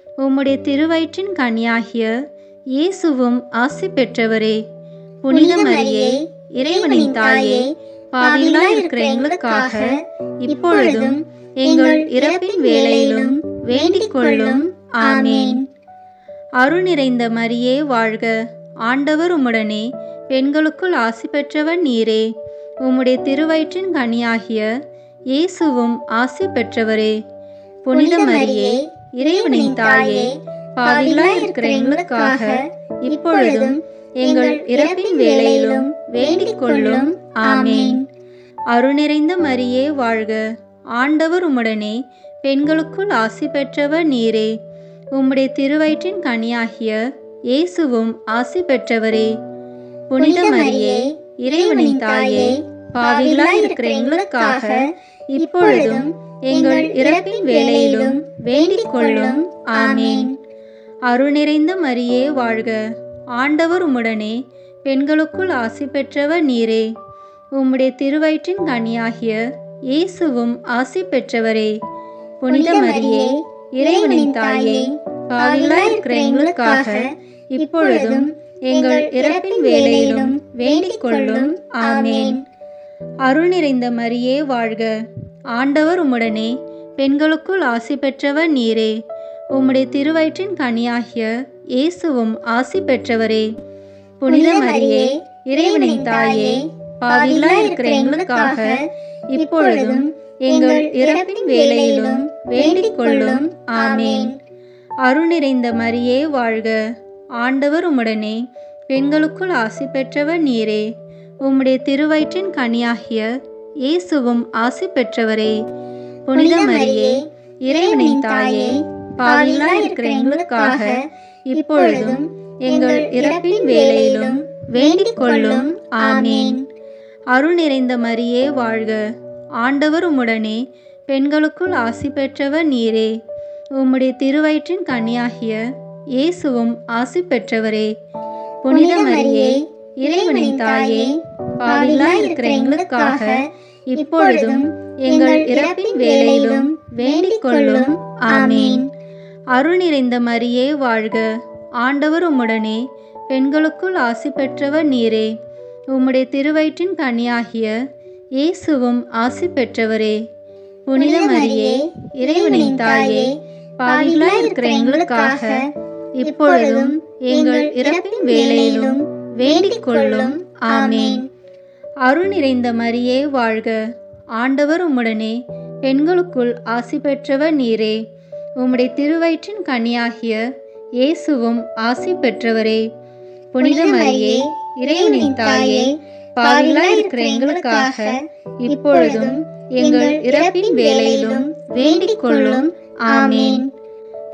உம்முடைய திருவயிற்றின் கனியாகிய இயேசுவும் ஆசி பெற்றவரே. புனித மரியே, இறைவனின் தாயே, பாவிகளாய் இருக்கிற எங்களுக்காக இப்பொழுதும் எங்கள் இறப்பின் வேளையிலும் வேண்டிக் கொள்ளும். ஆமேன். அருள் நிறைந்த மரியே வாழ்க. ஆண்டவர் உம்முடனே, பெண்களுக்குள் ஆசி பெற்றவர் நீரே. உம்முடைய திருவயிற்றின் கனியாகிய இயேசுவும் ஆசி பெற்றவரே. புனித மரியே, இறைவனின் தாயே, பாவிகளாய் இருக்கிற எங்களுக்காக இப்பொழுதும் எங்கள் இறப்பின் வேளையிலும் வேண்டிக் கொள்ளும். ஆமேன். அருள் நிறைந்த மரியே வாழ்க. ஆண்டவர் உம்முடனே, பெண்களுக்குள் ஆசி பெற்றவர் நீரே. உம்முடைய திருவயிற்றின் கனியாகிய இயேசுவும் ஆசி பெற்றவரே. புனித மரியே, இறைவனின் தாயே, பாவிகளாய் இருக்கிற எங்களுக்காக இப்பொழுதும் எங்கள் இறப்பின் வேளையிலும் வேண்டிக் கொள்ளும். ஆமேன். அருள் நிறைந்த மரியே வாழ்க. ஆண்டவர் உம்முடனே, பெண்களுக்குள் ஆசி பெற்றவர் நீரே. உம்முடைய திருவயிற்றின் கனியாகிய இயேசுவும் ஆசி பெற்றவரே. புனித மரியே, இறைவனின் தாயே, பாவிகளாய் இருக்கிற எங்களுக்காக இப்பொழுதும் எங்கள் இறப்பின் வேளையிலும் வேண்டிக் கொள்ளும். ஆமேன். அருள் நிறைந்த மரியே வாழ்க. ஆண்டவர் உம்முடனே, பெண்களுக்குள் ஆசி பெற்றவர் நீரே. உம்முடைய திருவயிற்றின் கனியாகிய இயேசுவும் ஆசி பெற்றவரே. புனித மரியே, இறைவனின் தாயே, பாவிகளாய் இருக்கிற எங்களுக்காக இப்பொழுதும் எங்கள் இறப்பின் வேளையிலும் வேண்டிக் கொள்ளும். ஆமேன். அருள் நிறைந்த மரியே வாழ்க. ஆண்டவர் உம்முடனே, பெண்களுக்குள் ஆசி பெற்றவர் நீரே. உம்முடைய திருவயிற்றின் கனியாகிய இயேசுவும் ஆசி பெற்றவரே. புனித மரியே, இறைவனின் தாயே, பாவிகளாய் இருக்கிற எங்களுக்காக இப்பொழுதும் எங்கள் இறப்பின் வேளையிலும் வேண்டிக் கொள்ளும். ஆமேன். அருள் நிறைந்த மரியே வாழ்க. ஆண்டவர் உம்முடனே, பெண்களுக்குள் ஆசி பெற்றவர் நீரே. உம்முடைய திருவயிற்றின் கனியாகிய இயேசுவும் ஆசி பெற்றவரே. புனித மரியே, இறைவனின் தாயே, பாவிகளாய் இருக்கிற எங்களுக்காக இப்பொழுதும் எங்கள் இறப்பின் வேளையிலும் வேண்டிக் கொள்ளும். ஆமேன். அருள் நிறைந்த மரியே வாழ்க. ஆண்டவர் உம்முடனே, பெண்களுக்குள் ஆசி பெற்றவர் நீரே. உம்முடைய திருவயிற்றின் கனியாகிய இயேசுவும் ஆசி பெற்றவரே. புனித மரியே, இறைவனின் தாயே, பாவிகளாய் இருக்கிற எங்களுக்காக இப்பொழுதும் எங்கள் இறப்பின் வேளையிலும் வேண்டிக் கொள்ளும். ஆமேன். அருள் நிறைந்த மரியே வாழ்க. ஆண்டவர் உம்முடனே, பெண்களுக்குள் ஆசி பெற்றவர் நீரே. உம்முடைய திருவயிற்றின் கனியாகிய இயேசுவும் ஆசி பெற்றவரே. புனித மரியே, இறைவனின் தாயே, பாவிகளாய் இருக்கிற எங்களுக்காக இப்பொழுதும் எங்கள் இறப்பின் வேளையிலும் வேண்டிக் கொள்ளும். ஆமேன்.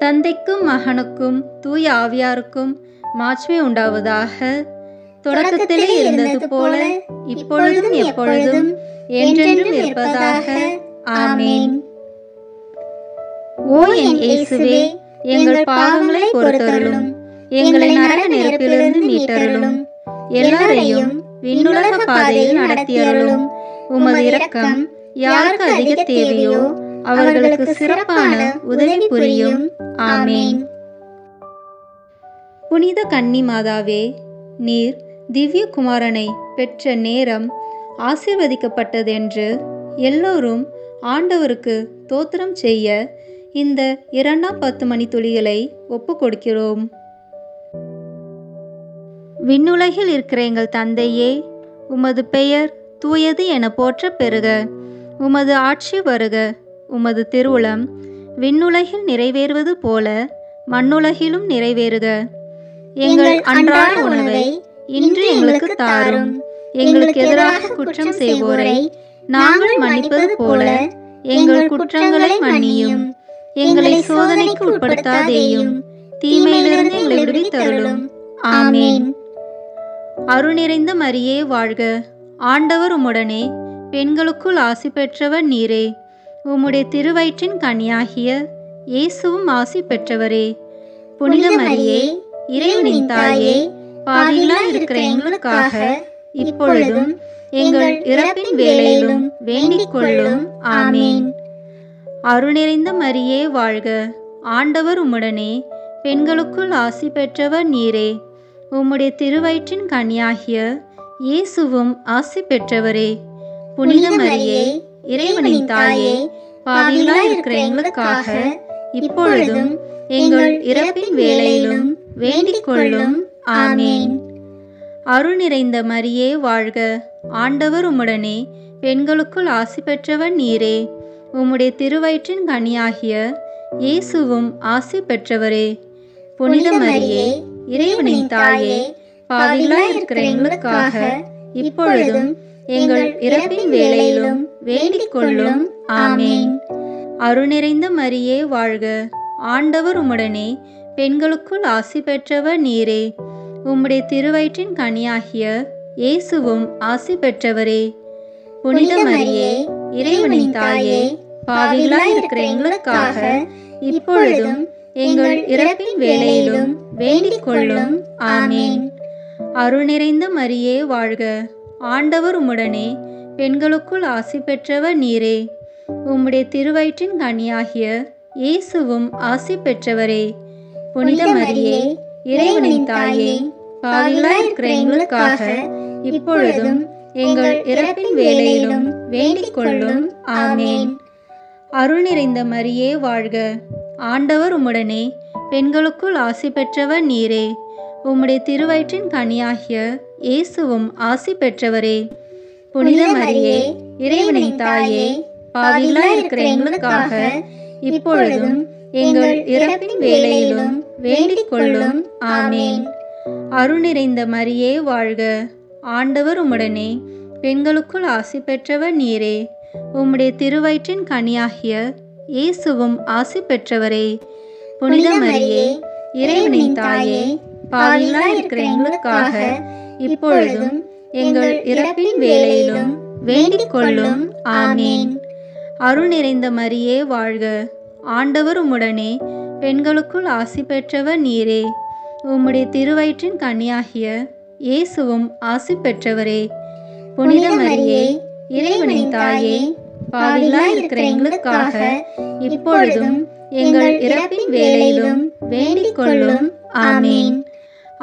தந்தைக்கும் மகனுக்கும் தூய ஆவியாருக்கும் மாட்சிமை உண்டாவதாக. தொடக்கத்திலே இருந்தது போல இப்பொழுதும் எப்பொழுதும் என்றென்றும் இருப்பதாக. ஆமேன். ஓ என் இயேசுவே, எங்கள் பாவங்களை பொறுத்தருளும், எங்களை நரக நெருப்பிலிருந்து மீட்டருளும், எல்லாரையும் விண்ணுலக பாதையில் நடத்தியருளும். உமது இரக்கம் யாருக்கு அதிக தேவையோ அவர்களுக்கு சிறப்பான உதவி புரியும். ஆமேன். புனித கன்னி மாதாவே, நீர் திவ்ய குமாரனை பெற்ற நேரம் ஆசீர்வதிக்கப்பட்டதென்று எல்லோரும் ஆண்டவருக்கு தோத்திரம் செய்ய இந்த 2ஆம் 10 மணித்துளிகளை ஒப்பு கொடுக்கிறோம். விண்ணுலகில் இருக்கிற எங்கள் தந்தையே, உமது பெயர் தூயது என போற்ற பெறுக. உமது ஆட்சி வருக. உமது திருவுளம் விண்ணுலகில் நிறைவேறுவது போல மண்ணுலகிலும் நிறைவேறுக. எங்கள் அன்றாட உணவை இன்று எங்களுக்கு தாரும். எங்களுக்கு எதிராக குற்றம் செய்வோரை நாங்கள் மன்னிப்பது போல எங்கள் குற்றங்களை மன்னியும். எங்களை சோதனைக்கு உட்படுத்தாதேயும், தீமையிலிருந்து எங்களை விடுவித்தருளும். ஆமேன். அருள் நிறைந்த மரியே வாழ்க. ஆண்டவர் உம்முடனே, பெண்களுக்குள் ஆசி பெற்றவர் நீரே. உம்முடைய திருவயிற்றின் கனியாகிய இயேசுவும் ஆசி பெற்றவரே. புனித மரியே, இறைவனின் தாயே, பாவிகளாய் இருக்கிற எங்களுக்காக இப்பொழுதும் எங்கள் இறப்பின் வேளையிலும் வேண்டிக் கொள்ளும். ஆமேன். அருள் நிறைந்த மரியே வாழ்க. ஆண்டவர் உம்முடனே, பெண்களுக்குள் ஆசி பெற்றவர் நீரே. உம்முடைய திருவயிற்றின் கனியாகிய இயேசுவும் ஆசி பெற்றவரே. புனித மரியே, இறைவனின் தாயே, பாவிகளாய் இருக்கிற எங்களுக்காக இப்பொழுதும் எங்கள் இறப்பின் வேளையிலும் வேண்டிக் கொள்ளும். ஆமேன். அருள் நிறைந்த மரியே வாழ்க. ஆண்டவர் உம்முடனே பெண்களுக்குள் ஆசி பெற்றவர் நீரே. உம்முடைய திருவயிற்றின் கனியாகிய இயேசுவும் ஆசி பெற்றவரே. புனித மரியே, இறைவனின் தாயே, பாவிகளாய் இருக்கிற எங்களுக்காக இப்பொழுதும் எங்கள் இறப்பின் வேளையிலும் வேண்டிக் கொள்ளும். ஆமேன். அருள் நிறைந்த மரியே வாழ்க. ஆண்டவர் உம்முடனே பெண்களுக்குள் ஆசி பெற்றவர் நீரே. உம்முடைய திருவயிற்றின் கனியாகிய இயேசுவும் ஆசி பெற்றவரே. புனித மரியே, இறைவனின் தாயே, பாவிகளாய் இருக்கிற எங்களுக்காக இப்பொழுதும் எங்கள் இறப்பின் வேளையிலும் வேண்டிக் கொள்ளும். ஆமேன். அருள் நிறைந்த மரியே வாழ்க. ஆண்டவர் உம்முடனே பெண்களுக்குள் ஆசி பெற்றவர் நீரே. உம்முடைய திருவயிற்றின் கனியாகிய இயேசுவும் ஆசி பெற்றவரே. புனித மரியே, இறைவனின் தாயே, பாவிகளாய் இருக்கிற எங்களுக்காக இப்பொழுதும் எங்கள் இறப்பின் வேளையிலும் வேண்டிக் கொள்ளும். ஆமேன். அருள் நிறைந்த மரியே வாழ்க. ஆண்டவர் உம்முடனே பெண்களுக்குள் ஆசி பெற்றவர் நீரே. உம்முடைய திருவயிற்றின் கனியாகிய இயேசுவும் ஆசி பெற்றவரே. புனித மரியே, இறைவனின் தாயே, பாவிகளாய் இருக்கிற எங்களுக்காக இப்பொழுதும் எங்கள் இறப்பின் வேளையிலும் வேண்டிக் கொள்ளும். ஆமேன். அருள் நிறைந்த மரியே வாழ்க. ஆண்டவர் உம்முடனே பெண்களுக்குள் ஆசி பெற்றவர் நீரே. உம்முடைய திருவயிற்றின் கனியாகிய இயேசுவும் ஆசி பெற்றவரே. புனித மரியே, இறைவனின் தாயே, பாவிகளாய் இருக்கிற எங்களுக்காக இப்பொழுதும் எங்கள் இறப்பின் வேளையிலும் வேண்டிக் கொள்ளும். ஆமேன். அருள் நிறைந்த மரியே வாழ்க. ஆண்டவர் உம்முடனே பெண்களுக்குள் ஆசி பெற்றவர் நீரே. உம்முடைய திருவயிற்றின் கனியாகிய இயேசுவும் ஆசி பெற்றவரே. புனித மரியே, இறைவனின் தாயே, பாவிகளாய் இருக்கிற எங்களுக்காக இப்பொழுதும் எங்கள் இறப்பின் வேளையிலும் வேண்டிக் கொள்ளும். ஆமேன்.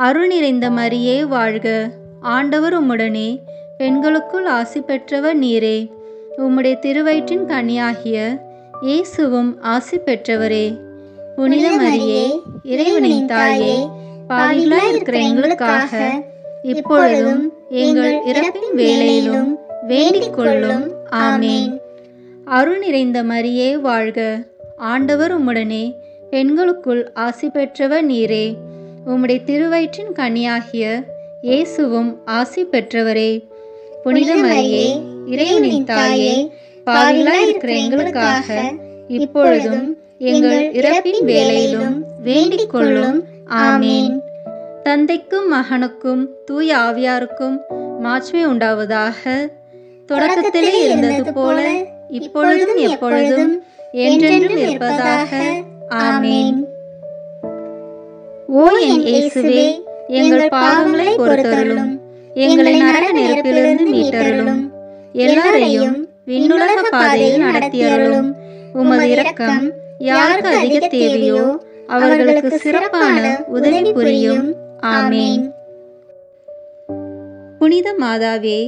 அருள் நிறைந்த மரியே வாழ்க. ஆண்டவர் உம்முடனே பெண்களுக்குள் ஆசி பெற்றவர் நீரே. உம்முடைய திருவயிற்றின் கனியாகிய இயேசுவும் ஆசி பெற்றவரே. புனித மரியே, இறைவனின் தாயே, பாவிகளாய் இருக்கிற எங்களுக்காக இப்பொழுதும் எங்கள் இறப்பின் வேளையிலும் வேண்டிக் கொள்ளும். ஆமேன். அருள் நிறைந்த மரியே வாழ்க. ஆண்டவர் உம்முடனே பெண்களுக்குள் ஆசி பெற்றவர் நீரே. உம்முடைய திருவயிற்றின் கனியாகிய இயேசுவும் ஆசி பெற்றவரே. புனித மரியே, இறைவனின் தாயே, பாவிகளாய் இருக்கிற எங்களுக்காக இப்பொழுதும் எங்கள் இறப்பின் வேளையிலும் வேண்டிக் கொள்ளும். ஆமேன். தந்தைக்கும் மகனுக்கும் தூய ஆவியாருக்கும் மாட்சிமை உண்டாவதாக. தொடக்கத்திலே இருந்தது போல இப்பொழுதும் எப்பொழுதும் என்றென்றும் இருப்பதாக. ஆமேன். ஓ என் இயேசுவே, எங்கள் பாவங்களை பொறுத்தருளும், எங்களை நரக நெருப்பிலிருந்து மீட்டருளும், எல்லாரையும் விண்ணுலக பாதையில் நடத்தியருளும். உமது இரக்கம் யாருக்கு அதிக தேவையோ அவர்களுக்கு சிறப்பான உதவி புரியும். ஆமேன். புனித மாதாவே,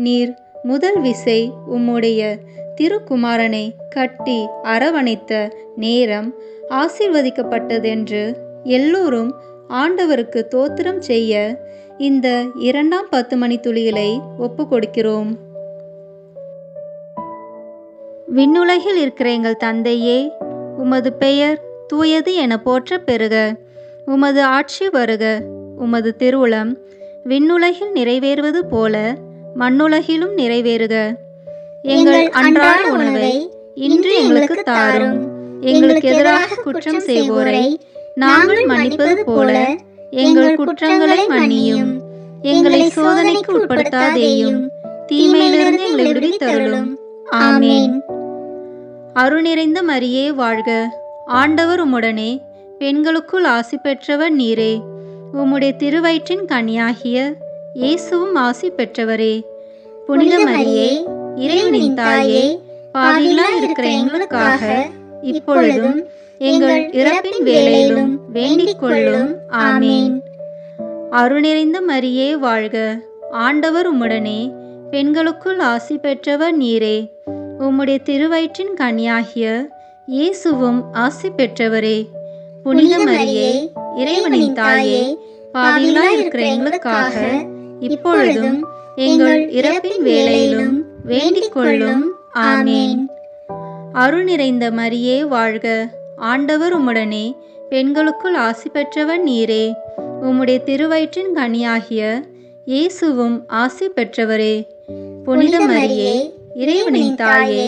நீர் முதல் விசை உம்முடைய திருக்குமாரனை கட்டி அரவணைத்த நேரம் ஆசீர்வதிக்கப்பட்டதென்று எல்லோரும் ஆண்டவருக்கு தோத்திரம் செய்ய இந்த 2ஆம் 10 மணி துளிகளை ஒப்பு கொடுக்கிறோம். விண்ணுலகில் இருக்கிற எங்கள் தந்தையே, உமது பெயர் தூயது என போற்ற பெறுக. உமது ஆட்சி வருக. உமது திருவுளம் விண்ணுலகில் நிறைவேறுவது போல மண்ணுலகிலும் நிறைவேறுக. எங்கள் அன்றாட உணவை இன்று எங்களுக்கு தாரும். எங்களுக்கு எதிராக குற்றம் செய்வோரை நாங்கள் மன்னிப்பது போல எங்கள் குற்றங்களை மன்னியும். எங்களை சோதனைக்கு உட்படுத்தாதேயும், தீமையிலிருந்து எங்களை விடுவித்தருளும். ஆமேன். அருள் நிறைந்த மரியே வாழ்க. ஆண்டவர் உம்முடனே பெண்களுக்குள் ஆசி பெற்றவர் நீரே. உம்முடைய திருவயிற்றின் கனியாகிய இயேசுவும் ஆசி பெற்றவரே. புனித மரியே, இறைவனின் தாயே, பாவிகளாய் இருக்கிற எங்களுக்காக இப்பொழுதும் எங்கள் இறப்பின் வேளையிலும் வேண்டிக் கொள்ளும். ஆமேன். அருள் நிறைந்த மரியே வாழ்க. ஆண்டவர் உம்முடனே பெண்களுக்குள் ஆசி பெற்றவர் நீரே. உம்முடைய திருவயிற்றின் கனியாகிய இயேசுவும் ஆசி பெற்றவரே. புனித மரியே, இறைவனின் தாயே, பாவிகளாய் இருக்கிற எங்களுக்காக இப்பொழுதும் எங்கள் இறப்பின் வேளையிலும் வேண்டிக் கொள்ளும். ஆமேன். அருள் நிறைந்த மரியே வாழ்க, ஆண்டவர் உம்முடனே, பெண்களுக்குள் ஆசி பெற்றவர் நீரே. உம்முடைய திருவயிற்றின் கனியாகிய இயேசுவும் ஆசி பெற்றவரே. புனித மரியே, இறைவனின் தாயே,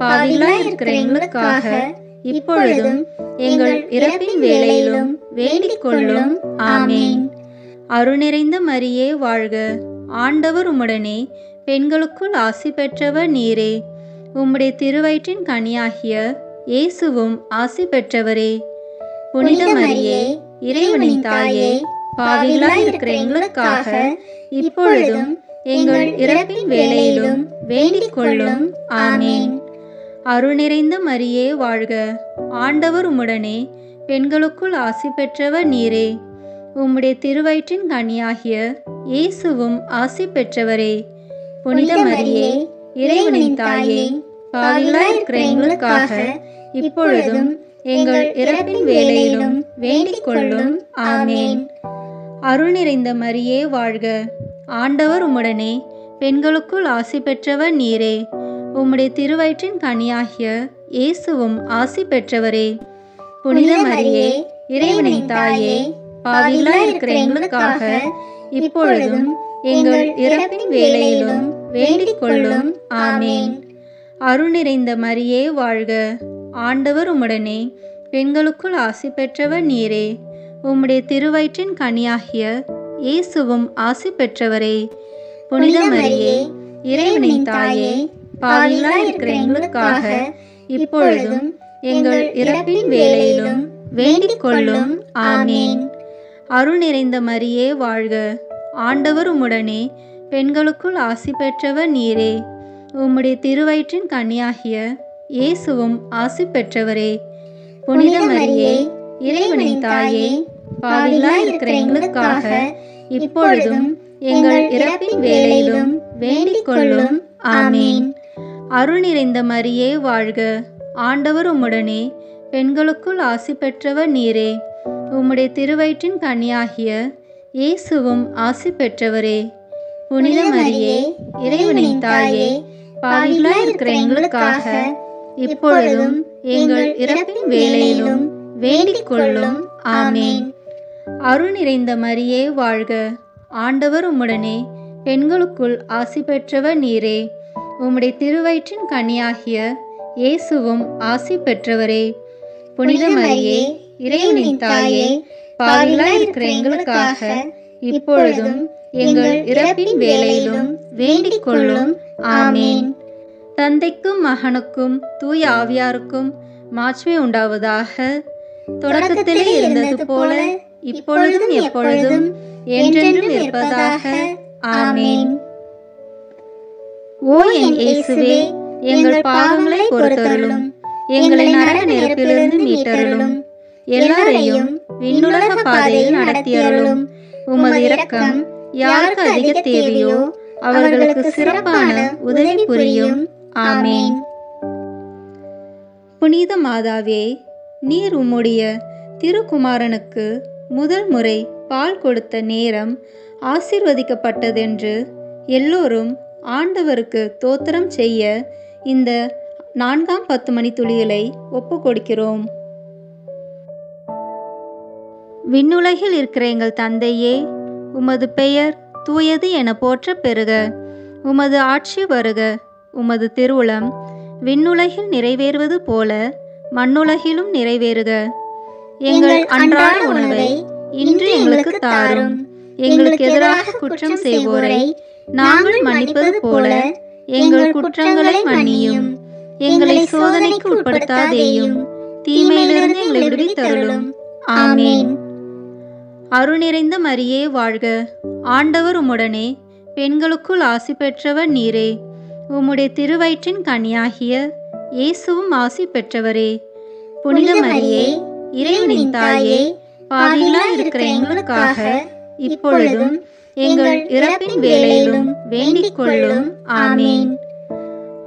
பாவிகளாய் இருக்கிற எங்களுக்காக இப்பொழுதும் எங்கள் இறப்பின் வேளையிலும் வேண்டிக் கொள்ளும். ஆமேன். அருள் நிறைந்த மரியே வாழ்க, ஆண்டவர் உம்முடனே, பெண்களுக்குள் ஆசி பெற்றவர் நீரே. உம்முடைய திருவயிற்றின் கனியாகிய இயேசுவும் ஆசி பெற்றவரே. புனித மரியே, இறைவனின் தாயே, பாவிகளாய் இருக்கிற எங்களுக்காக இப்பொழுதும் எங்கள் இறப்பின் வேளையிலும் வேண்டிக் கொள்ளும். ஆமேன். அருள் நிறைந்த மரியே வாழ்க, ஆண்டவர் உம்முடனே, பெண்களுக்குள் ஆசி பெற்றவர் நீரே. உம்முடைய திருவயிற்றின் கனியாகிய இயேசுவும் ஆசி பெற்றவரே. புனித மரியே, இறைவனின் தாயே, பாவிகளாய் இருக்கிற எங்களுக்காக இப்பொழுதும் எங்கள் இறப்பின் வேளையிலும் வேண்டிக் கொள்ளும். ஆமேன். அருள் நிறைந்த மரியே வாழ்க, ஆண்டவர் உம்முடனே, பெண்களுக்குள் ஆசி பெற்றவர் நீரே. உம்முடைய திருவயிற்றின் கனியாகிய இயேசுவும் ஆசி பெற்றவரே. புனித மரியே, இறைவனின் தாயே, பாவிகளாய் இருக்கிற எங்களுக்காக இப்பொழுதும் எங்கள் இறப்பின் வேளையிலும் வேண்டிக் கொள்ளும். ஆமேன். அருள் நிறைந்த மரியே வாழ்க, ஆண்டவர் உம்முடனே, பெண்களுக்குள் ஆசி பெற்றவர் நீரே. உம்முடைய திருவயிற்றின் கனியாகிய இயேசுவும் ஆசி பெற்றவரே. புனித மரியே, இறைவனின் தாயே, பாவிகளாய் இருக்கிற எங்களுக்காக இப்பொழுதும் எங்கள் இறப்பின் வேளையிலும் வேண்டிக் கொள்ளும். ஆமேன். அருள் நிறைந்த மரியே வாழ்க, ஆண்டவர் உம்முடனே, பெண்களுக்குள் ஆசி பெற்றவர் நீரே. உம்முடைய திருவயிற்றின் கனியாகிய இயேசுவும் ஆசி பெற்றவரே. புனித மரியே, இறைவனின் தாயே, பாவிகளாய் இருக்கிற எங்களுக்காக இப்பொழுதும் எங்கள் இறப்பின் வேளையிலும் வேண்டிக் கொள்ளும். ஆமேன். அருள் நிறைந்த மரியே வாழ்க, ஆண்டவர் உம்முடனே, பெண்களுக்குள் ஆசி பெற்றவர் நீரே. உம்முடைய திருவயிற்றின் கனியாகிய இயேசுவும் ஆசி பெற்றவரே. புனித மரியே, இறைவனின் தாயே, பாவிகளாய் இருக்கிற எங்களுக்காக இப்பொழுதும் எங்கள் இறப்பின் வேளையிலும் வேண்டிக் கொள்ளும். ஆமேன். அருள் நிறைந்த மரியே வாழ்க, ஆண்டவர் உம்முடனே, பெண்களுக்குள் ஆசி பெற்றவர் நீரே. உம்முடைய திருவயிற்றின் கனியாகிய இயேசுவும் ஆசி பெற்றவரே. புனித மரியே, இறைவனின் தாயே, பாவிகளாய் இருக்கிற எங்களுக்காக இப்பொழுதும் எங்கள் இறப்பின் வேளையிலும் வேண்டிக் கொள்ளும். ஆமேன். தந்தைக்கும் மகனுக்கும் தூய ஆவியாருக்கும் மாட்சிமை உண்டாவதாக. தொடக்கத்திலே இருந்தது போல இப்பொழுதும் எப்பொழுதும் என்றென்றும் இருப்பதாக. ஆமேன். ஓ என் இயேசுவே, எங்கள் பாவங்களை பொறுத்தருளும், எங்களை நரக நெருப்பிலிருந்து மீட்டருளும், எல்லாரையும் விண்ணுலக பாதையில் நடத்தியருளும். உமது இரக்கம் யாருக்கு அதிக தேவையோ அவர்களுக்கு சிறப்பான உதவி புரியும். ஆமேன். புனித மாதாவே, நீர் உம்முடைய திருக்குமாரனுக்கு முதல் முறை பால் கொடுத்த நேரம் ஆசீர்வதிக்கப்பட்டதென்று எல்லோரும் ஆண்டவருக்கு தோத்திரம் செய்ய இந்த 4ஆம் 10 மணித்துளிகளை ஒப்பு கொடுக்கிறோம். விண்ணுலகில் இருக்கிற எங்கள் தந்தையே, உமது பெயர் தூயது என போற்ற பெறுக. உமது ஆட்சி வருக. உமது திருவுளம் விண்ணுலகில் நிறைவேறுவது போல மண்ணுலகிலும் நிறைவேறுக. எங்கள் அன்றாட உணவை இன்று எங்களுக்கு தாரும். எங்களுக்கு எதிராக குற்றம் செய்வோரை நாங்கள் மன்னிப்பது போல எங்கள் குற்றங்களை மன்னியும். எங்களை சோதனைக்கு உட்படுத்தாதேயும், தீமையிலிருந்து எங்களை விடுவித்தருளும். ஆமேன். அருள் நிறைந்த மரியே வாழ்க, ஆண்டவர் உம்முடனே, பெண்களுக்குள் ஆசி பெற்றவர் நீரே. உம்முடைய திருவயிற்றின் கனியாகிய இயேசுவும் ஆசி பெற்றவரே. புனித மரியே, இறைவனின் தாயே, பாவிகளாய் இருக்கிற எங்களுக்காக இப்பொழுதும் எங்கள் இறப்பின் வேளையிலும் வேண்டிக் கொள்ளும். ஆமேன்.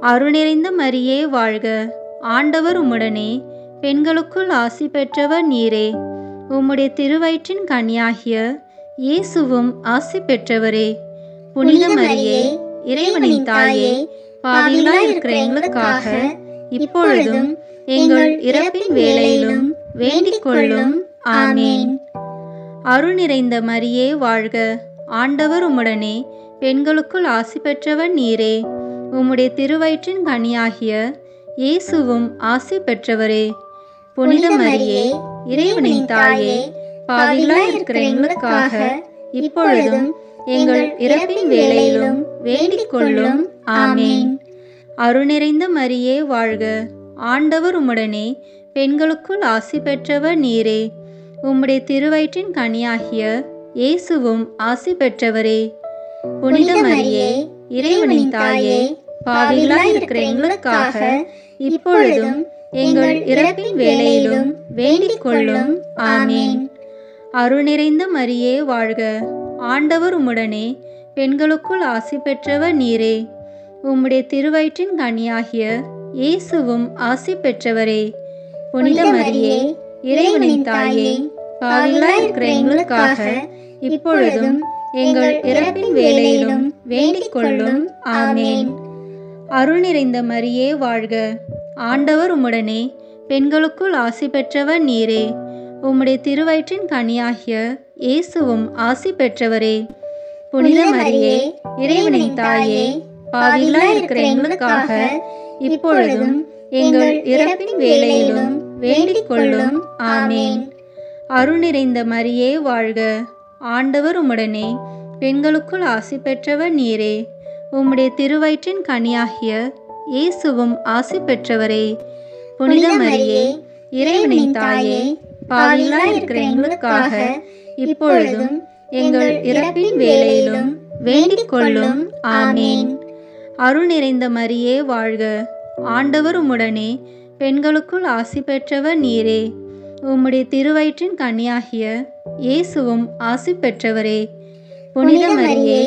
அருள் நிறைந்த மரியே வாழ்க, ஆண்டவர் உம்முடனே, பெண்களுக்குள் ஆசி பெற்றவர் நீரே. உம்முடைய திருவயிற்றின் கனியாகிய இயேசுவும் ஆசி பெற்றவரே. புனித மரியே, இறைவனின் தாயே, பாவிகளாய் இருக்கிற எங்களுக்காக இப்பொழுதும் எங்கள் இறப்பின் வேளையிலும் வேண்டிக் கொள்ளும். ஆமேன். அருள் நிறைந்த மரியே வாழ்க, ஆண்டவர் உம்முடனே, பெண்களுக்குள் ஆசி பெற்றவர் நீரே. உம்முடைய திருவயிற்றின் கனியாகிய இயேசுவும் ஆசி பெற்றவரே. புனித மரியே, இறைவனின் தாயே, பாவிகளாய் இருக்கிற எங்களுக்காக இப்பொழுதும் எங்கள் இறப்பின் வேளையிலும் வேண்டிக் கொள்ளும். ஆமேன். அருள் நிறைந்த மரியே வாழ்க, ஆண்டவர் உம்முடனே, பெண்களுக்குள் ஆசி பெற்றவர் நீரே. உம்முடைய திருவயிற்றின் கனியாகிய இயேசுவும் ஆசி பெற்றவரே. புனித மரியே, இறைவனின் தாயே, பாவிகளாய் இருக்கிற எங்களுக்காக இப்பொழுதும் எங்கள் இறப்பின் வேளையிலும் வேண்டிக் கொள்ளும். ஆமேன். அருள் நிறைந்த மரியே வாழ்க, ஆண்டவர் உம்முடனே, பெண்களுக்குள் ஆசி பெற்றவர் நீரே. உம்முடைய திருவயிற்றின் கனியாகிய இயேசுவும் ஆசி பெற்றவரே. புனித மரியே, இறைவனின் தாயே, பாவிகளாய் இருக்கிற எங்களுக்காக இப்பொழுதும் எங்கள் இறப்பின் வேளையிலும் வேண்டிக் கொள்ளும். ஆமேன். அருள் நிறைந்த மரியே வாழ்க, ஆண்டவர் உம்முடனே, பெண்களுக்குள் ஆசி பெற்றவர் நீரே. உம்முடைய திருவயிற்றின் கனியாகிய இயேசுவும் ஆசி பெற்றவரே. புனித மரியே, இறைவனின் தாயே, பாவிகளாய் இருக்கிற எங்களுக்காக இப்பொழுதும் எங்கள் இறப்பின் வேளையிலும் வேண்டிக் கொள்ளும். ஆமேன். அருள் நிறைந்த மரியே வாழ்க, ஆண்டவர் உம்முடனே, பெண்களுக்குள் ஆசி பெற்றவர் நீரே. உம்முடைய திருவயிற்றின் கனியாகிய இயேசுவும் ஆசி பெற்றவரே. புனித மரியே, இறைவனின் தாயே, பாவிகளாய் இருக்கிற எங்களுக்காக இப்பொழுதும் எங்கள் இறப்பின் வேளையிலும் வேண்டிக் கொள்ளும். ஆமேன். அருள் நிறைந்த மரியே வாழ்க, ஆண்டவர் உம்முடனே, பெண்களுக்குள் ஆசி பெற்றவர் நீரே. உம்முடைய திருவயிற்றின் கனியாகிய இயேசுவும் ஆசி பெற்றவரே. புனித மரியே,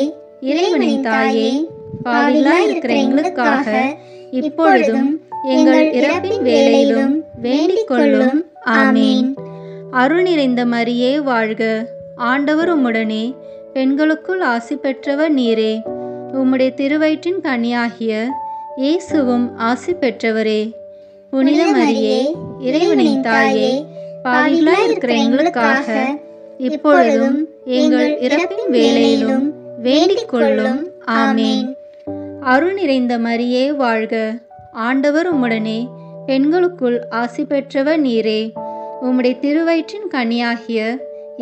இறைவனின் தாயே, பாவிகளாய் இருக்கிற எங்களுக்காக இப்பொழுதும் எங்கள் இறப்பின் வேளையிலும் வேண்டிக் கொள்ளும். ஆமேன். அருள் நிறைந்த மரியே வாழ்க, ஆண்டவர் உம்முடனே, பெண்களுக்குள் ஆசி பெற்றவர் நீரே. உம்முடைய திருவயிற்றின் கனியாகிய இயேசுவும் ஆசி பெற்றவரே. புனித மரியே, இறைவனின் தாயே, பாவிகளாய் இருக்கிற எங்களுக்காக இப்பொழுதும் எங்கள் இறப்பின் வேளையிலும் வேண்டிக் கொள்ளும். ஆமேன். அருள் நிறைந்த மரியே வாழ்க, ஆண்டவர் உம்முடனே, பெண்களுக்குள் ஆசி பெற்றவர் நீரே. உம்முடைய திருவயிற்றின் கனியாகிய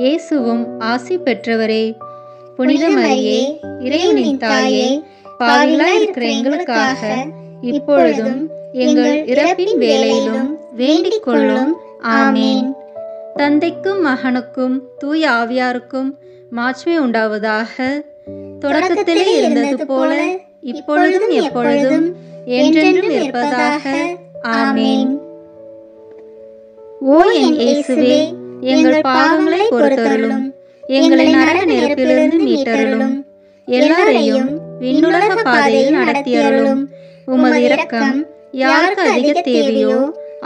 இயேசுவும் ஆசி பெற்றவரே. புனித மரியே, இறைவனின் தாயே, பாவிகளாய் இருக்கிற எங்களுக்காக இப்பொழுதும் எங்கள் இறப்பின் வேளையிலும் வேண்டிக் கொள்ளும். ஆமேன். தந்தைக்கும் மகனுக்கும் தூய ஆவியாருக்கும் மாட்சிமை உண்டாவதாக. தொடக்கத்திலே இருந்தது போல இப்பொழுதும் எப்பொழுதும் என்றென்றும் இருப்பதாக. ஆமேன். ஓ என் இயேசுவே, எங்கள் பாவங்களை பொறுத்தருளும், எங்களை நரக நெருப்பிலிருந்து மீட்டருளும், எல்லாரையும் விண்ணுலக பாதையில் நடத்தியருளும். உமது இரக்கம் யாருக்கு அதிக தேவையோ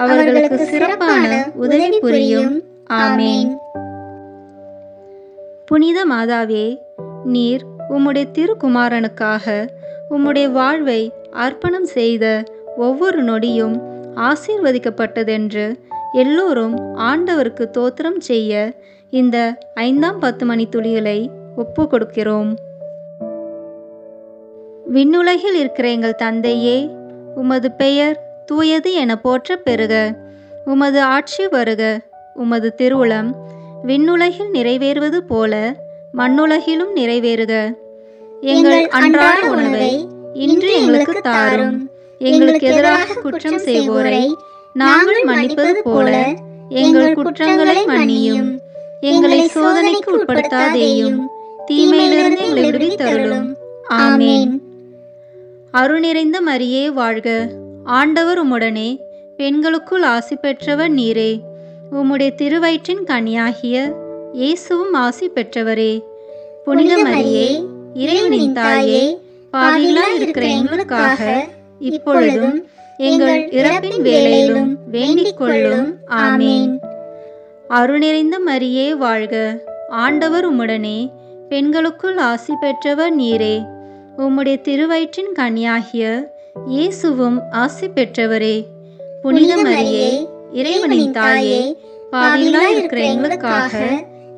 அவர்களுக்கு சிறப்பான உதவி புரியும். ஆமேன். புனித மாதாவே, நீர் உம்முடைய திருக்குமாரனுக்காக உம்முடைய வாழ்வை அர்ப்பணம் செய்த ஒவ்வொரு நொடியும் ஆசீர்வதிக்கப்பட்டதென்று எல்லோரும் ஆண்டவருக்கு தோத்திரம் செய்ய இந்த 5ஆம் 10 மணி துளிகளை ஒப்பு கொடுக்கிறோம். விண்ணுலகில் இருக்கிற எங்கள் தந்தையே, உமது பெயர் தூயது என போற்ற பெறுக. உமது ஆட்சி வருக. உமது திருவுளம் விண்ணுலகில் நிறைவேறுவது போல மண்ணுலகிலும் நிறைவேறுக. எங்கள் அன்றாட உணவை இன்று எங்களுக்கு தாரும். எங்களுக்கு எதிராக குற்றம் செய்வோரை நாங்கள் மன்னிப்பது போல எங்கள் குற்றங்களை மன்னியும். எங்களை சோதனைக்கு உட்படுத்தாதேயும், தீமையிலிருந்து எங்களை விடுவித்தருளும். ஆமேன். அருள் நிறைந்த மரியே வாழ்க, ஆண்டவர் உம்முடனே, பெண்களுக்குள் ஆசி பெற்றவர் நீரே. உம்முடைய திருவயிற்றின் கனியாகிய இயேசுவும் ஆசி பெற்றவரே. புனித மரியே, இறைவனின் தாயே, பாவிகளாய் இருக்கிற எங்களுக்காக இப்பொழுதும் எங்கள் இறப்பின் வேளையிலும் வேண்டிக் கொள்ளும். ஆமேன். அருள் நிறைந்த மரியே வாழ்க, ஆண்டவர் உம்முடனே, பெண்களுக்குள் ஆசி பெற்றவர் நீரே. உம்முடைய திருவயிற்றின் கனியாகிய இயேசுவும் ஆசி பெற்றவரே. புனித மரியே, இறைவனின் தாயே, பாவிகளாய் இருக்கிற எங்களுக்காக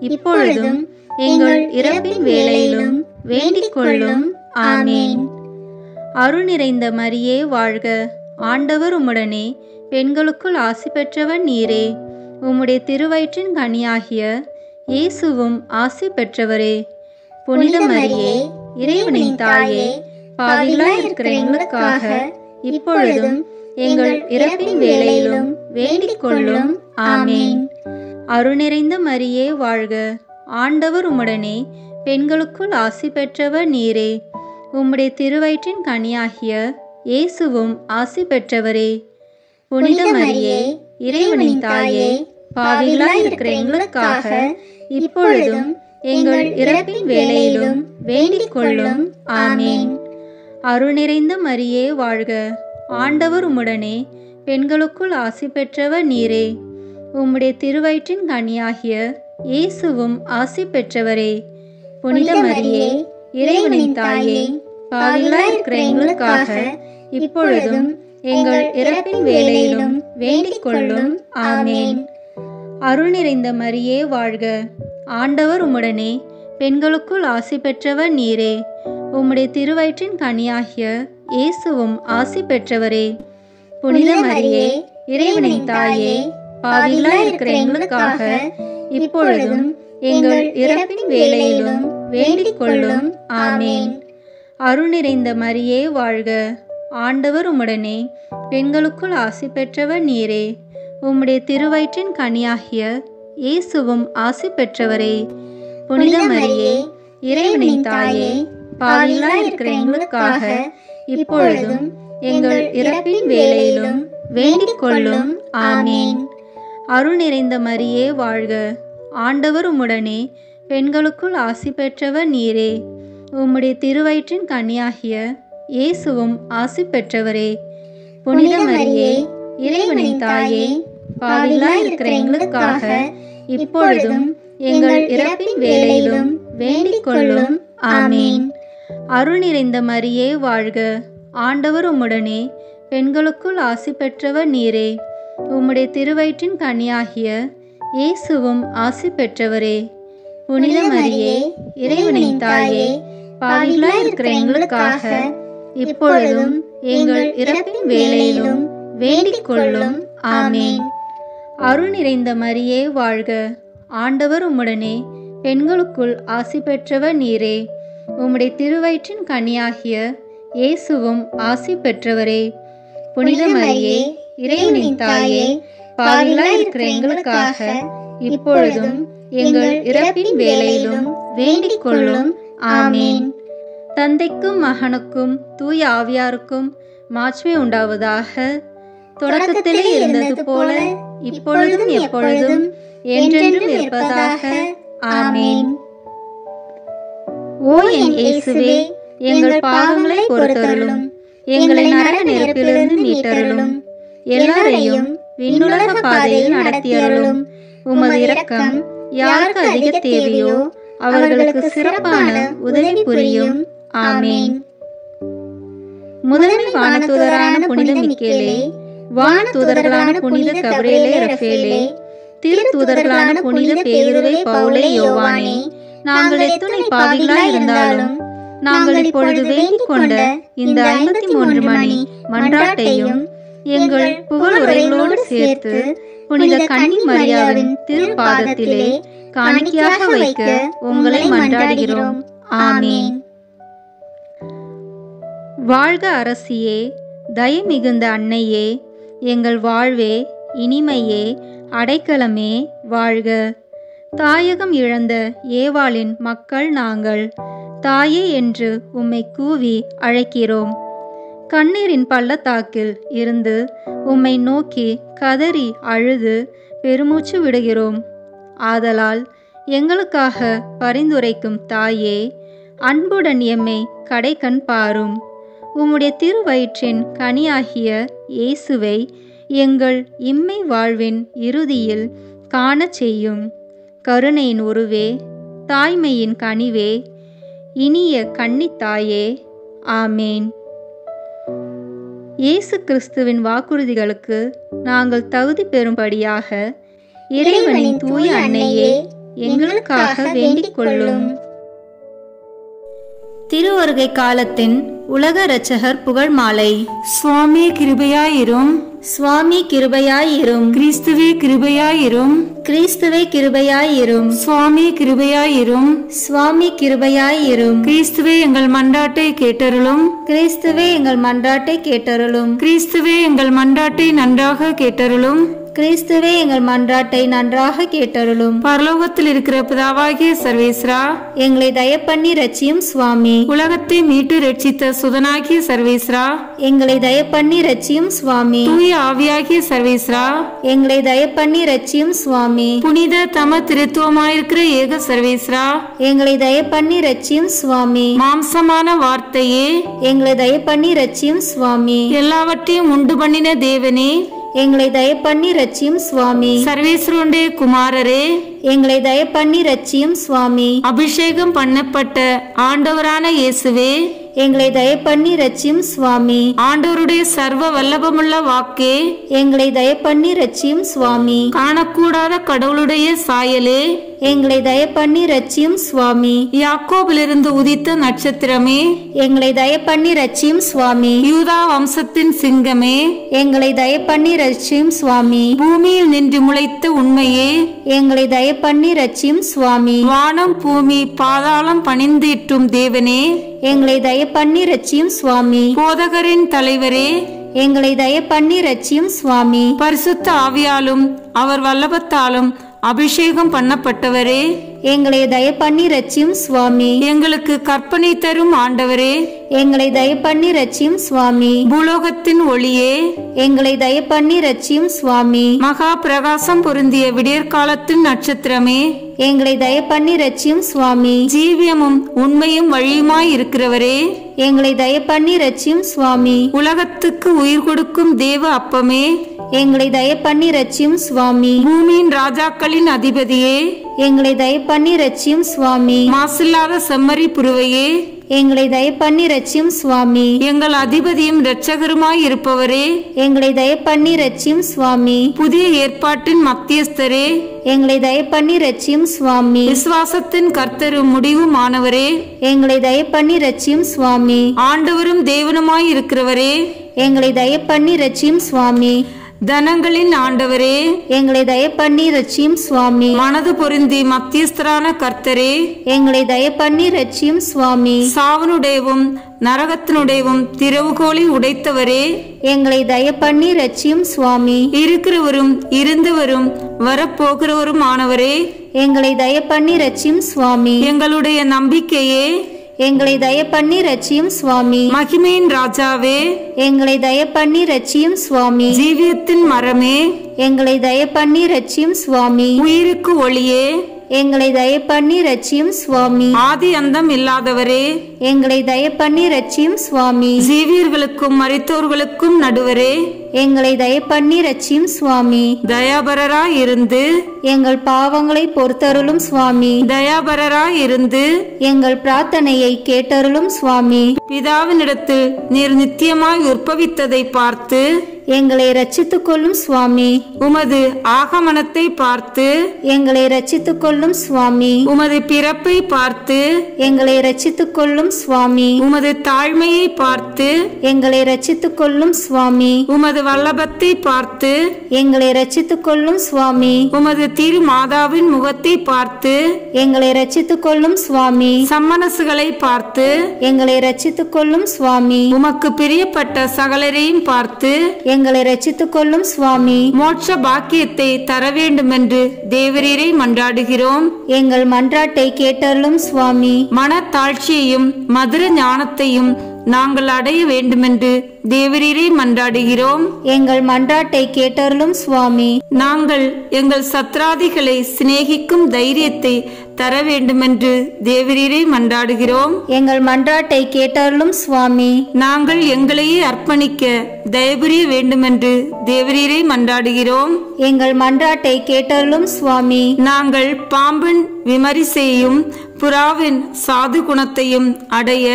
இப்பொழுதும் எங்கள் இறப்பின் வேளையிலும் வேண்டிக் கொள்ளும். ஆமேன். அருள் நிறைந்த மரியே வாழ்க. ஆண்டவர் உம்முடனே, பெண்களுக்குள் ஆசி பெற்றவர் நீரே. உம்முடைய திருவயிற்றின் கனியாகிய இயேசுவும் ஆசி பெற்றவரே. புனித மரியே, இறைவனின் தாயே, பாவிகளாய் இருக்கிற எங்களுக்காக இப்பொழுதும் எங்கள் இறப்பின் வேளையிலும் வேண்டிக் கொள்ளும். ஆமேன். அருள் நிறைந்த மரியே வாழ்க. ஆண்டவர் உம்முடனே, பெண்களுக்குள் ஆசி பெற்றவர் நீரே. உம்முடைய திருவயிற்றின் கனியாகிய இயேசுவும் ஆசி பெற்றவரே. புனித மரியே, இறைவனின் தாயே, பாவிகளாய் இருக்கிற எங்களுக்காக இப்பொழுதும் எங்கள் இறப்பின் வேளையிலும் வேண்டிக் கொள்ளும். ஆமேன். அருள் நிறைந்த மரியே வாழ்க. ஆண்டவர் உம்முடனே, பெண்களுக்குள் ஆசி பெற்றவர் நீரே. உம்முடைய திருவயிற்றின் கனியாகிய இயேசுவும் ஆசி பெற்றவரே. புனித மரியே, இறைவனின் தாயே, பாவிகளாய் இருக்கிற எங்களுக்காக இப்பொழுதும் எங்கள் இறப்பின் வேளையிலும் வேண்டிக் கொள்ளும். ஆமேன். அருள் நிறைந்த மரியே வாழ்க. ஆண்டவர் உம்முடனே, பெண்களுக்குள் ஆசி பெற்றவர் நீரே. உம்முடைய திருவயிற்றின் கனியாகிய இயேசுவும் ஆசி பெற்றவரே. புனித மரியே, இறைவனின் தாயே, பாவிகளாய் இருக்கிற எங்களுக்காக இப்பொழுதும் எங்கள் இறப்பின் வேளையிலும் வேண்டிக் கொள்ளும். ஆமேன். அருள் நிறைந்த மரியே வாழ்க. ஆண்டவர் உம்முடனே, பெண்களுக்குள் ஆசி பெற்றவர் நீரே. உம்முடைய திருவயிற்றின் கனியாகிய இயேசுவும் ஆசி பெற்றவரே. புனித மரியே, இறைவனின் தாயே, பாவிகளாய் இருக்கிற எங்களுக்காக இப்பொழுதும் எங்கள் இறப்பின் வேளையிலும் வேண்டிக் கொள்ளும். ஆமேன். அருள் நிறைந்த மரியே வாழ்க. ஆண்டவர் உம்முடனே, பெண்களுக்குள் ஆசி பெற்றவர் நீரே. உம்முடைய திருவயிற்றின் கனியாகிய இயேசுவும் ஆசி பெற்றவரே. புனித மரியே, இறைவனின் தாயே, பாவிகளாய் இருக்கிற எங்களுக்காக இப்பொழுதும் எங்கள் இறப்பின் வேளையிலும் வேண்டிக் கொள்ளும். ஆமேன். அருள் நிறைந்த மரியே வாழ்க. ஆண்டவர் உம்முடனே, பெண்களுக்குள் ஆசி பெற்றவர் நீரே. உம்முடைய திருவயிற்றின் கனியாகிய இயேசுவும் ஆசி பெற்றவரே. புனித மரியே, இறைவனின் தாயே, பாவிகளாய் இருக்கிற எங்களுக்காக இப்பொழுதும் எங்கள் இறப்பின் வேளையிலும் வேண்டிக் கொள்ளும். ஆமேன். அருள் நிறைந்த மரியே வாழ்க. ஆண்டவர் உம்முடனே, பெண்களுக்குள் ஆசி பெற்றவர் நீரே. உம்முடைய திருவயிற்றின் கனியாகிய இயேசுவும் ஆசி பெற்றவரே. புனித மரியே, இறைவனின் தாயே, பாவிகளாய் இருக்கிற எங்களுக்காக இப்பொழுதும் எங்கள் இறப்பின் வேளையிலும் வேண்டிக் கொள்ளும். ஆமேன். தந்தைக்கும் மகனுக்கும் தூய ஆவியாருக்கும் மாட்சிமை உண்டாவதாக. தொடக்கத்திலே இருந்தது போல இப்பொழுதும் எப்பொழுதும் என்றென்றும் இருப்பதாக. ஆமேன். ஓ என் இயேசுவே, எங்கள் பாவங்களை பொறுத்தருளும், எங்களை நரக நெருப்பிலிருந்து மீட்டருளும், எல்லாரையும் விண்ணுலக பாதையில் நடத்தியருளும். உமது இரக்கம் யாருக்கு அதிக தேவையோ அவர்களுக்கு சிறப்பான உதவி புரியும். ஆமேன். முதன்மை வானதூதரான புனித மிக்கேலே, வானதூதர்களான புனித கபிரியேலே ரஃபேலே, திரு தூதர்களான புனித பேதுருவே, பவுலே, யோவானே, நாங்கள் எத்துணை பாவிகளாய் இருந்தாலும் நாங்கள் இப்பொழுது வேண்டிக் கொண்ட இந்த 53 மணி மன்றாட்டையும் எங்கள் புகழுரைகளோடு சேர்த்து புனித கன்னி மரியாவின் திருப்பாதத்திலே காணிக்கையாக வைக்க உங்களை மன்றாடுகிறோம். ஆமேன். வாழ்க அரசியே, தயை மிகுந்த அன்னையே, எங்கள் வாழ்வே, இனிமையே, அடைக்கலமே, வாழ்க. தாயகம் இழந்த ஏவாளின் மக்கள் நாங்கள், தாயே என்று உம்மை கூவி அழைக்கிறோம். கண்ணீரின் பள்ளத்தாக்கில் இருந்து உம்மை நோக்கி கதறி அழுது பெருமூச்சு விடுகிறோம். ஆதலால் எங்களுக்காக பரிந்துரைக்கும் தாயே, அன்புடன் எம்மை கடைக்கண் பாரும். உம்முடைய திருவயிற்றின் கனியாகிய இயேசுவை எங்கள் இம்மை வாழ்வின் இறுதியில் காணச் செய்யும். கருணையின் உருவே, தாய்மையின் கனிவே, இனிய கன்னித்தாயே, ஆமேன். இயேசு கிறிஸ்துவின் வாக்குறுதிகளுக்கு நாங்கள் தகுதி பெறும்படியாக இறைவனின் தூய அன்னையே எங்களுக்காக வேண்டிக் கொள்ளும். திருவருகை காலத்தின் உலக இரட்சகர் புகழ் மாலை. சுவாமி கிருபையாயிரும், சுவாமி கிருபையாயிரும், கிறிஸ்துவே கிருபையாயிரும், கிறிஸ்துவே கிருபையாயிரும், சுவாமி கிருபையாயிரும், சுவாமி கிருபையாயிரும், கிறிஸ்துவே எங்கள் மன்றாட்டை கேட்டருளும், கிறிஸ்துவே எங்கள் மன்றாட்டை கேட்டருளும், கிறிஸ்துவே எங்கள் மன்றாட்டை நன்றாக கேட்டருளும், கிறிஸ்துவே எங்கள் மன்றாட்டை நன்றாக கேட்டருளும். பரலோகத்தில் இருக்கிற பிதாவாகிய சர்வேஸ்வரா, எங்களை தயப்பண்ணி ரட்சியும் சுவாமி. உலகத்தை மீட்டு ரட்சித்த சுதனாகிய சர்வேஸ்வரா, எங்களை தயப்பண்ணி ரட்சியும் சுவாமி. தூய ஆவியாகிய சர்வேஸ்வரா, எங்களை தயப்பண்ணி ரட்சியும் சுவாமி. புனித தம திருத்துவமாயிருக்கிற ஏக சர்வேஸ்வரா, எங்களை தயப்பண்ணி ரட்சியும் சுவாமி. மாம்சமான வார்த்தையே, எங்களை தயப்பண்ணி ரட்சியும் சுவாமி. எல்லாவற்றையும் உண்டு பண்ணின தேவனே, எங்களை தயப்பண்ணி ரட்சியும் சுவாமி. சர்வேஸ்வருடைய குமாரரே, எங்களை தயப்பண்ணி ரட்சியும் சுவாமி. அபிஷேகம் பண்ணப்பட்ட ஆண்டவரான இயேசுவே, எங்களை தயப்பண்ணி ரட்சியும் சுவாமி. ஆண்டவருடைய சர்வ வல்லபமுள்ள வாக்கே, எங்களை தயப்பண்ணி ரட்சியும் சுவாமி. காணக்கூடாத கடவுளுடைய சாயலே, எங்களை தயப்பண்ணி ரட்சியும் சுவாமி. யாக்கோபிலிருந்து உதித்த நட்சத்திரமே, எங்களை தயப்பண்ணி ரட்சியும் சுவாமி. யூதா வம்சத்தின் சிங்கமே, எங்களை தயப்பண்ணி ரட்சியும் சுவாமி. பூமியில் நின்று முளைத்த உண்மையே, எங்களை தயப்பண்ணி ரட்சியும் சுவாமி. வானம் பூமி பாதாளம் பணிந்திட்டும் தேவனே, எங்களை தயப்பண்ணி ரட்சியும் சுவாமி. போதகரின் தலைவரே, எங்களை தயப்பண்ணி ரட்சியும் சுவாமி. பரிசுத்த ஆவியாலும் அவர் வல்லபத்தாலும் அபிஷேகம் பண்ணப்பட்டவரே, எங்களை தயப்பண்ணி ரட்சியும் சுவாமி. எங்களுக்கு கற்பனை தரும் ஆண்டவரே, எங்களை தயப்பண்ணி ரட்சியும் சுவாமி. பூலோகத்தின் ஒளியே, எங்களை தயப்பண்ணி ரட்சியும் சுவாமி. மகா பிரகாசம் பொருந்திய விடியற்காலத்தின் நட்சத்திரமே, எங்களை தயப்பண்ணி ரட்சியும் சுவாமி. ஜீவியமும் உண்மையும் வழியுமாய் இருக்கிறவரே, எங்களை தயப்பண்ணி ரட்சியும் சுவாமி. உலகத்துக்கு உயிர் கொடுக்கும் தேவ அப்பமே, எங்களை தயப்பண்ணி ரட்சியும் சுவாமி. பூமியின் ராஜாக்களின் அதிபதியே, எங்களை தயப்பண்ணி ரட்சியும் சுவாமி. மாசில்லாத செம்மறி புருவையே, எங்களை தயப்பண்ணி ரட்சியும் சுவாமி. எங்கள் அதிபதியும் இரட்சகருமாய் இருப்பவரே, எங்களை தயப்பண்ணி ரட்சியும் சுவாமி. புதிய ஏற்பாட்டின் மத்தியஸ்தரே, எங்களை தயப்பண்ணி ரட்சியும் சுவாமி. விசுவாசத்தின் கர்த்தரும் முடிவுமானவரே, எங்களை தயப்பண்ணி ரட்சியும் சுவாமி. ஆண்டவரும் தேவனுமாய் இருக்கிறவரே, எங்களை தயப்பண்ணி ரட்சியும் சுவாமி. தனங்களின் ஆண்டவரே, எங்களை தயப்பண்ணி ரட்சியும் சுவாமி. மனது பொருந்தி மத்தியஸ்தரான கர்த்தரே, எங்களை தயப்பண்ணி ரட்சியும் சுவாமி. சாவனுடையவும் நரகத்தினுடையவும் திறவுகோலை உடைத்தவரே, எங்களை தயப்பண்ணி ரட்சியும் சுவாமி. இருக்கிறவரும் இருந்தவரும் வரப்போகிறவரும் ஆனவரே, எங்களை தயப்பண்ணி ரட்சியும் சுவாமி. எங்களுடைய நம்பிக்கையே, எங்களை தயப்பண்ணி ரட்சியும் சுவாமி. மகிமையின் ராஜாவே, எங்களை தயப்பண்ணி ரட்சியும் சுவாமி. ஜீவியத்தின் மரமே, எங்களை தயப்பண்ணி ரட்சியும் சுவாமி. உயிருக்கு ஒளியே, எங்களை தயப்பண்ணி ரட்சியும் சுவாமி. ஆதி அந்தம் இல்லாதவரே, எங்களை தயப்பண்ணி ரட்சியும் சுவாமி. ஜீவியர்களுக்கும் மரித்தோர்களுக்கும் நடுவரே, எங்களை தயப்பண்ணி ரட்சியும் சுவாமி. தயாபரராய் இருந்து எங்கள் பாவங்களை பொறுத்தருளும் சுவாமி. தயாபரராய் இருந்து எங்கள் பிரார்த்தனையை கேட்டருளும் சுவாமி. பிதாவினிடத்தில் நீர் நித்தியமாய் உற்பவித்ததை பார்த்து எங்களை ரட்சித்துக் கொள்ளும் சுவாமி. உமது ஆகமனத்தை பார்த்து எங்களை ரட்சித்துக் கொள்ளும் சுவாமி. உமது பிறப்பை பார்த்து எங்களை ரட்சித்துக் கொள்ளும் சுவாமி. உமது தாழ்மையை பார்த்து எங்களை ரட்சித்துக் கொள்ளும் சுவாமி. உமது வல்லபத்தை பார்த்து எங்களை ரட்சித்துக் கொள்ளும் சுவாமி. உமது திரு மாதாவின் முகத்தை பார்த்து எங்களை ரட்சித்துக் கொள்ளும் சுவாமி. சம்மனசுகளை பார்த்து எங்களை ரட்சித்துக் கொள்ளும் சுவாமி. உமக்கு பிரியப்பட்ட சகலரையும் பார்த்து எங்களை ரட்சித்துக் கொள்ளும் சுவாமி. மோட்ச பாக்கியத்தை தர வேண்டும் என்று தேவரீரை மன்றாடுகிறோம். எங்கள் மன்றாட்டை கேட்டருளும் சுவாமி. மனத்தாழ்ச்சியையும் மதுர ஞானத்தையும் நாங்கள் அடைய வேண்டுமென்று தேவரீரை மன்றாடுகிறோம். எங்கள் மன்றாட்டை கேட்டருளும் சுவாமி. நாங்கள் எங்கள் சத்ராதிகளை சிநேகிக்கும் தைரியத்தை தர வேண்டுமென்று தேவரீரை மன்றாடுகிறோம். எங்கள் மன்றாட்டை கேட்டருளும் சுவாமி. நாங்கள் எங்களையே அர்ப்பணிக்க தயபுரிய வேண்டுமென்று தேவரீரை மன்றாடுகிறோம். எங்கள் மன்றாட்டை கேட்டருளும் சுவாமி. நாங்கள் பாம்பின் விமரிசையும் புறாவின் சாது குணத்தையும் அடைய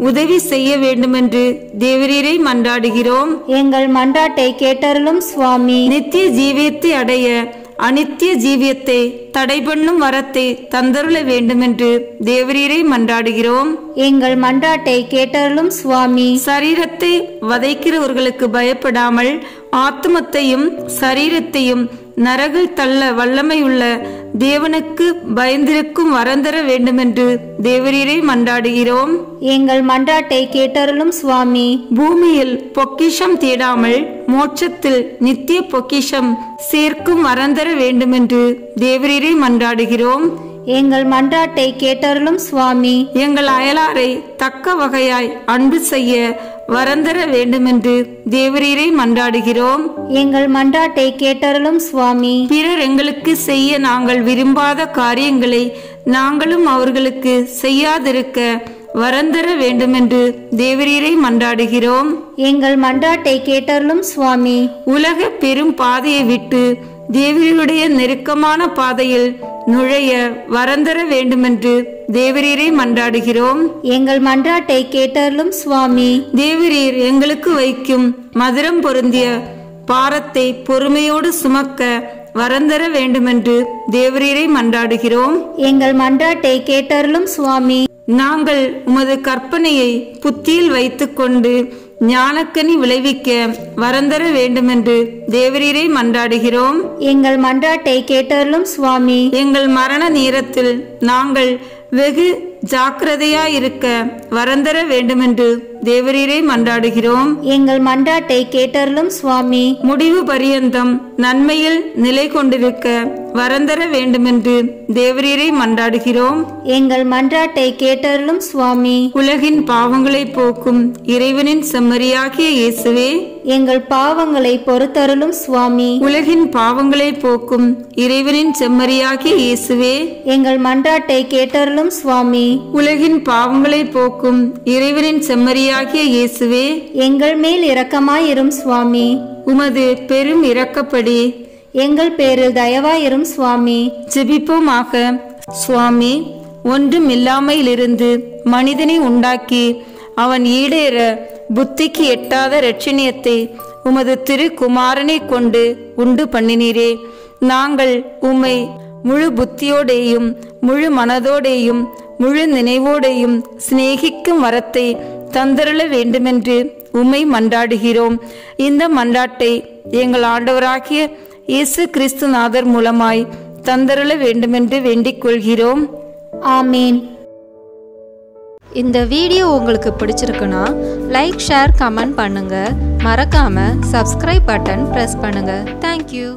உதவி செய்ய வேண்டுமென்று தேவரீரை மன்றாடுகிறோம். எங்கள் மன்றாட்டை கேட்டருளும் சுவாமி. நித்திய ஜீவியத்தை அடைய அனித்திய ஜீவியத்தை தடை பண்ணும் வரத்தை தந்தருள வேண்டுமென்று தேவரீரை மன்றாடுகிறோம். எங்கள் மன்றாட்டை கேட்டருளும் சுவாமி. சரீரத்தை வதைக்கிறவர்களுக்கு பயப்படாமல் ஆத்மத்தையும் சரீரத்தையும் நரகில் தள்ள வல்லமையுள்ள தேவனுக்கு பயந்திருக்கும் வரந்தர வேண்டுமென்று தேவரீரை மன்றாடுகிறோம். எங்கள் மன்றாட்டை கேட்டருளும் சுவாமி. பூமியில் பொக்கிஷம் தேடாமல் மோட்சத்தில் நித்திய பொக்கிஷம் சேர்க்கும் வரந்தர வேண்டுமென்று தேவரீரை மன்றாடுகிறோம். எங்கள் மன்றாட்டை கேட்டருளும் சுவாமி. எங்கள் அயலாரை தக்க வகையாய் அன்பு செய்ய வரந்தர வேண்டுமென்று தேவரீரை மன்றாடுகிறோம். எங்கள் மன்றாட்டை கேட்டருளும் சுவாமி. பிறர் எங்களுக்கு செய்ய நாங்கள் விரும்பாத காரியங்களை நாங்களும் அவர்களுக்கு செய்யாதிருக்க வரந்தர வேண்டுமென்று தேவரீரை மன்றாடுகிறோம். எங்கள் மன்றாட்டை கேட்டருளும் சுவாமி. உலக பெரும் பாதையை விட்டு தேவரீருடைய நெருக்கமான பாதையில் நுழைய வரந்தர வேண்டுமென்று தேவரீரை மன்றாடுகிறோம். எங்கள் மன்றாட்டை கேட்டருளும் சுவாமி. தேவரீர் எங்களுக்கு வைக்கும் மதுரம் பொருந்திய பாரத்தை பொறுமையோடு சுமக்க வரந்தர வேண்டுமென்று தேவரீரை மன்றாடுகிறோம். எங்கள் மன்றாட்டை கேட்டருளும் சுவாமி. நாங்கள் உமது கற்பனையை புத்தியில் வைத்துக்கொண்டு ஞானக்கனி விளைவிக்க வரந்தர வேண்டுமென்று தேவரீரை மன்றாடுகிறோம். எங்கள் மன்றாட்டை கேட்டருளும் சுவாமி. எங்கள் மரண நேரத்தில் நாங்கள் வெகு ஜாக்கிரதையாயிருக்க வரந்தர வேண்டுமென்று தேவரீரை மன்றாடுகிறோம். எங்கள் மன்றாட்டை கேட்டருளும் சுவாமி. முடிவு பரியந்தம் நன்மையில் நிலை கொண்டிருக்க வரந்தர வேண்டுமென்று தேவரீரை மன்றாடுகிறோம். எங்கள் மன்றாட்டை கேட்டருளும் சுவாமி. உலகின் பாவங்களை போக்கும் இறைவனின் செம்மறியாகிய இயேசுவே, எங்கள் பாவங்களை பொறுத்தருளும் சுவாமி. உலகின் பாவங்களை போக்கும் இறைவனின் செம்மறியாகிய இயேசுவே, எங்கள் மன்றாட்டை கேட்டருளும் சுவாமி. உலகின் பாவங்களை போக்கும் இறைவனின் செம்மறியாகிய இயேசுவே, எங்கள் மேல் இரக்கமாயிரும் சுவாமி. உமது பெரும் இரக்கப்படி எங்கள் பேரில் தயவாயிரும் சுவாமி. ஜெபிப்போமாக. சுவாமி, ஒன்றும் இல்லாமையிலிருந்து மனிதனை உண்டாக்கி அவன் ஈடேற புத்திக்கு எட்டாத இரட்சணியத்தை உமது திருக்குமாரனை கொண்டு உண்டு பண்ணினீரே. நாங்கள் உம்மை முழு புத்தியோடேயும் முழு மனதோடேயும் முழு நினைவோடையும் சிநேகிக்கும் வரத்தை தந்தருள வேண்டுமென்று உம்மை மன்றாடுகிறோம். இந்த மன்றாட்டை எங்கள் ஆண்டவராகிய இயேசு கிறிஸ்துநாதர் மூலமாய் தந்தருள வேண்டுமென்று வேண்டிக் கொள்கிறோம். ஆமீன். இந்த வீடியோ உங்களுக்கு பிடிச்சிருக்குன்னா லைக், ஷேர், கமெண்ட் பண்ணுங்க. மறக்காம சப்ஸ்கிரைப் பட்டன் பிரஸ் பண்ணுங்க. தேங்க்யூ.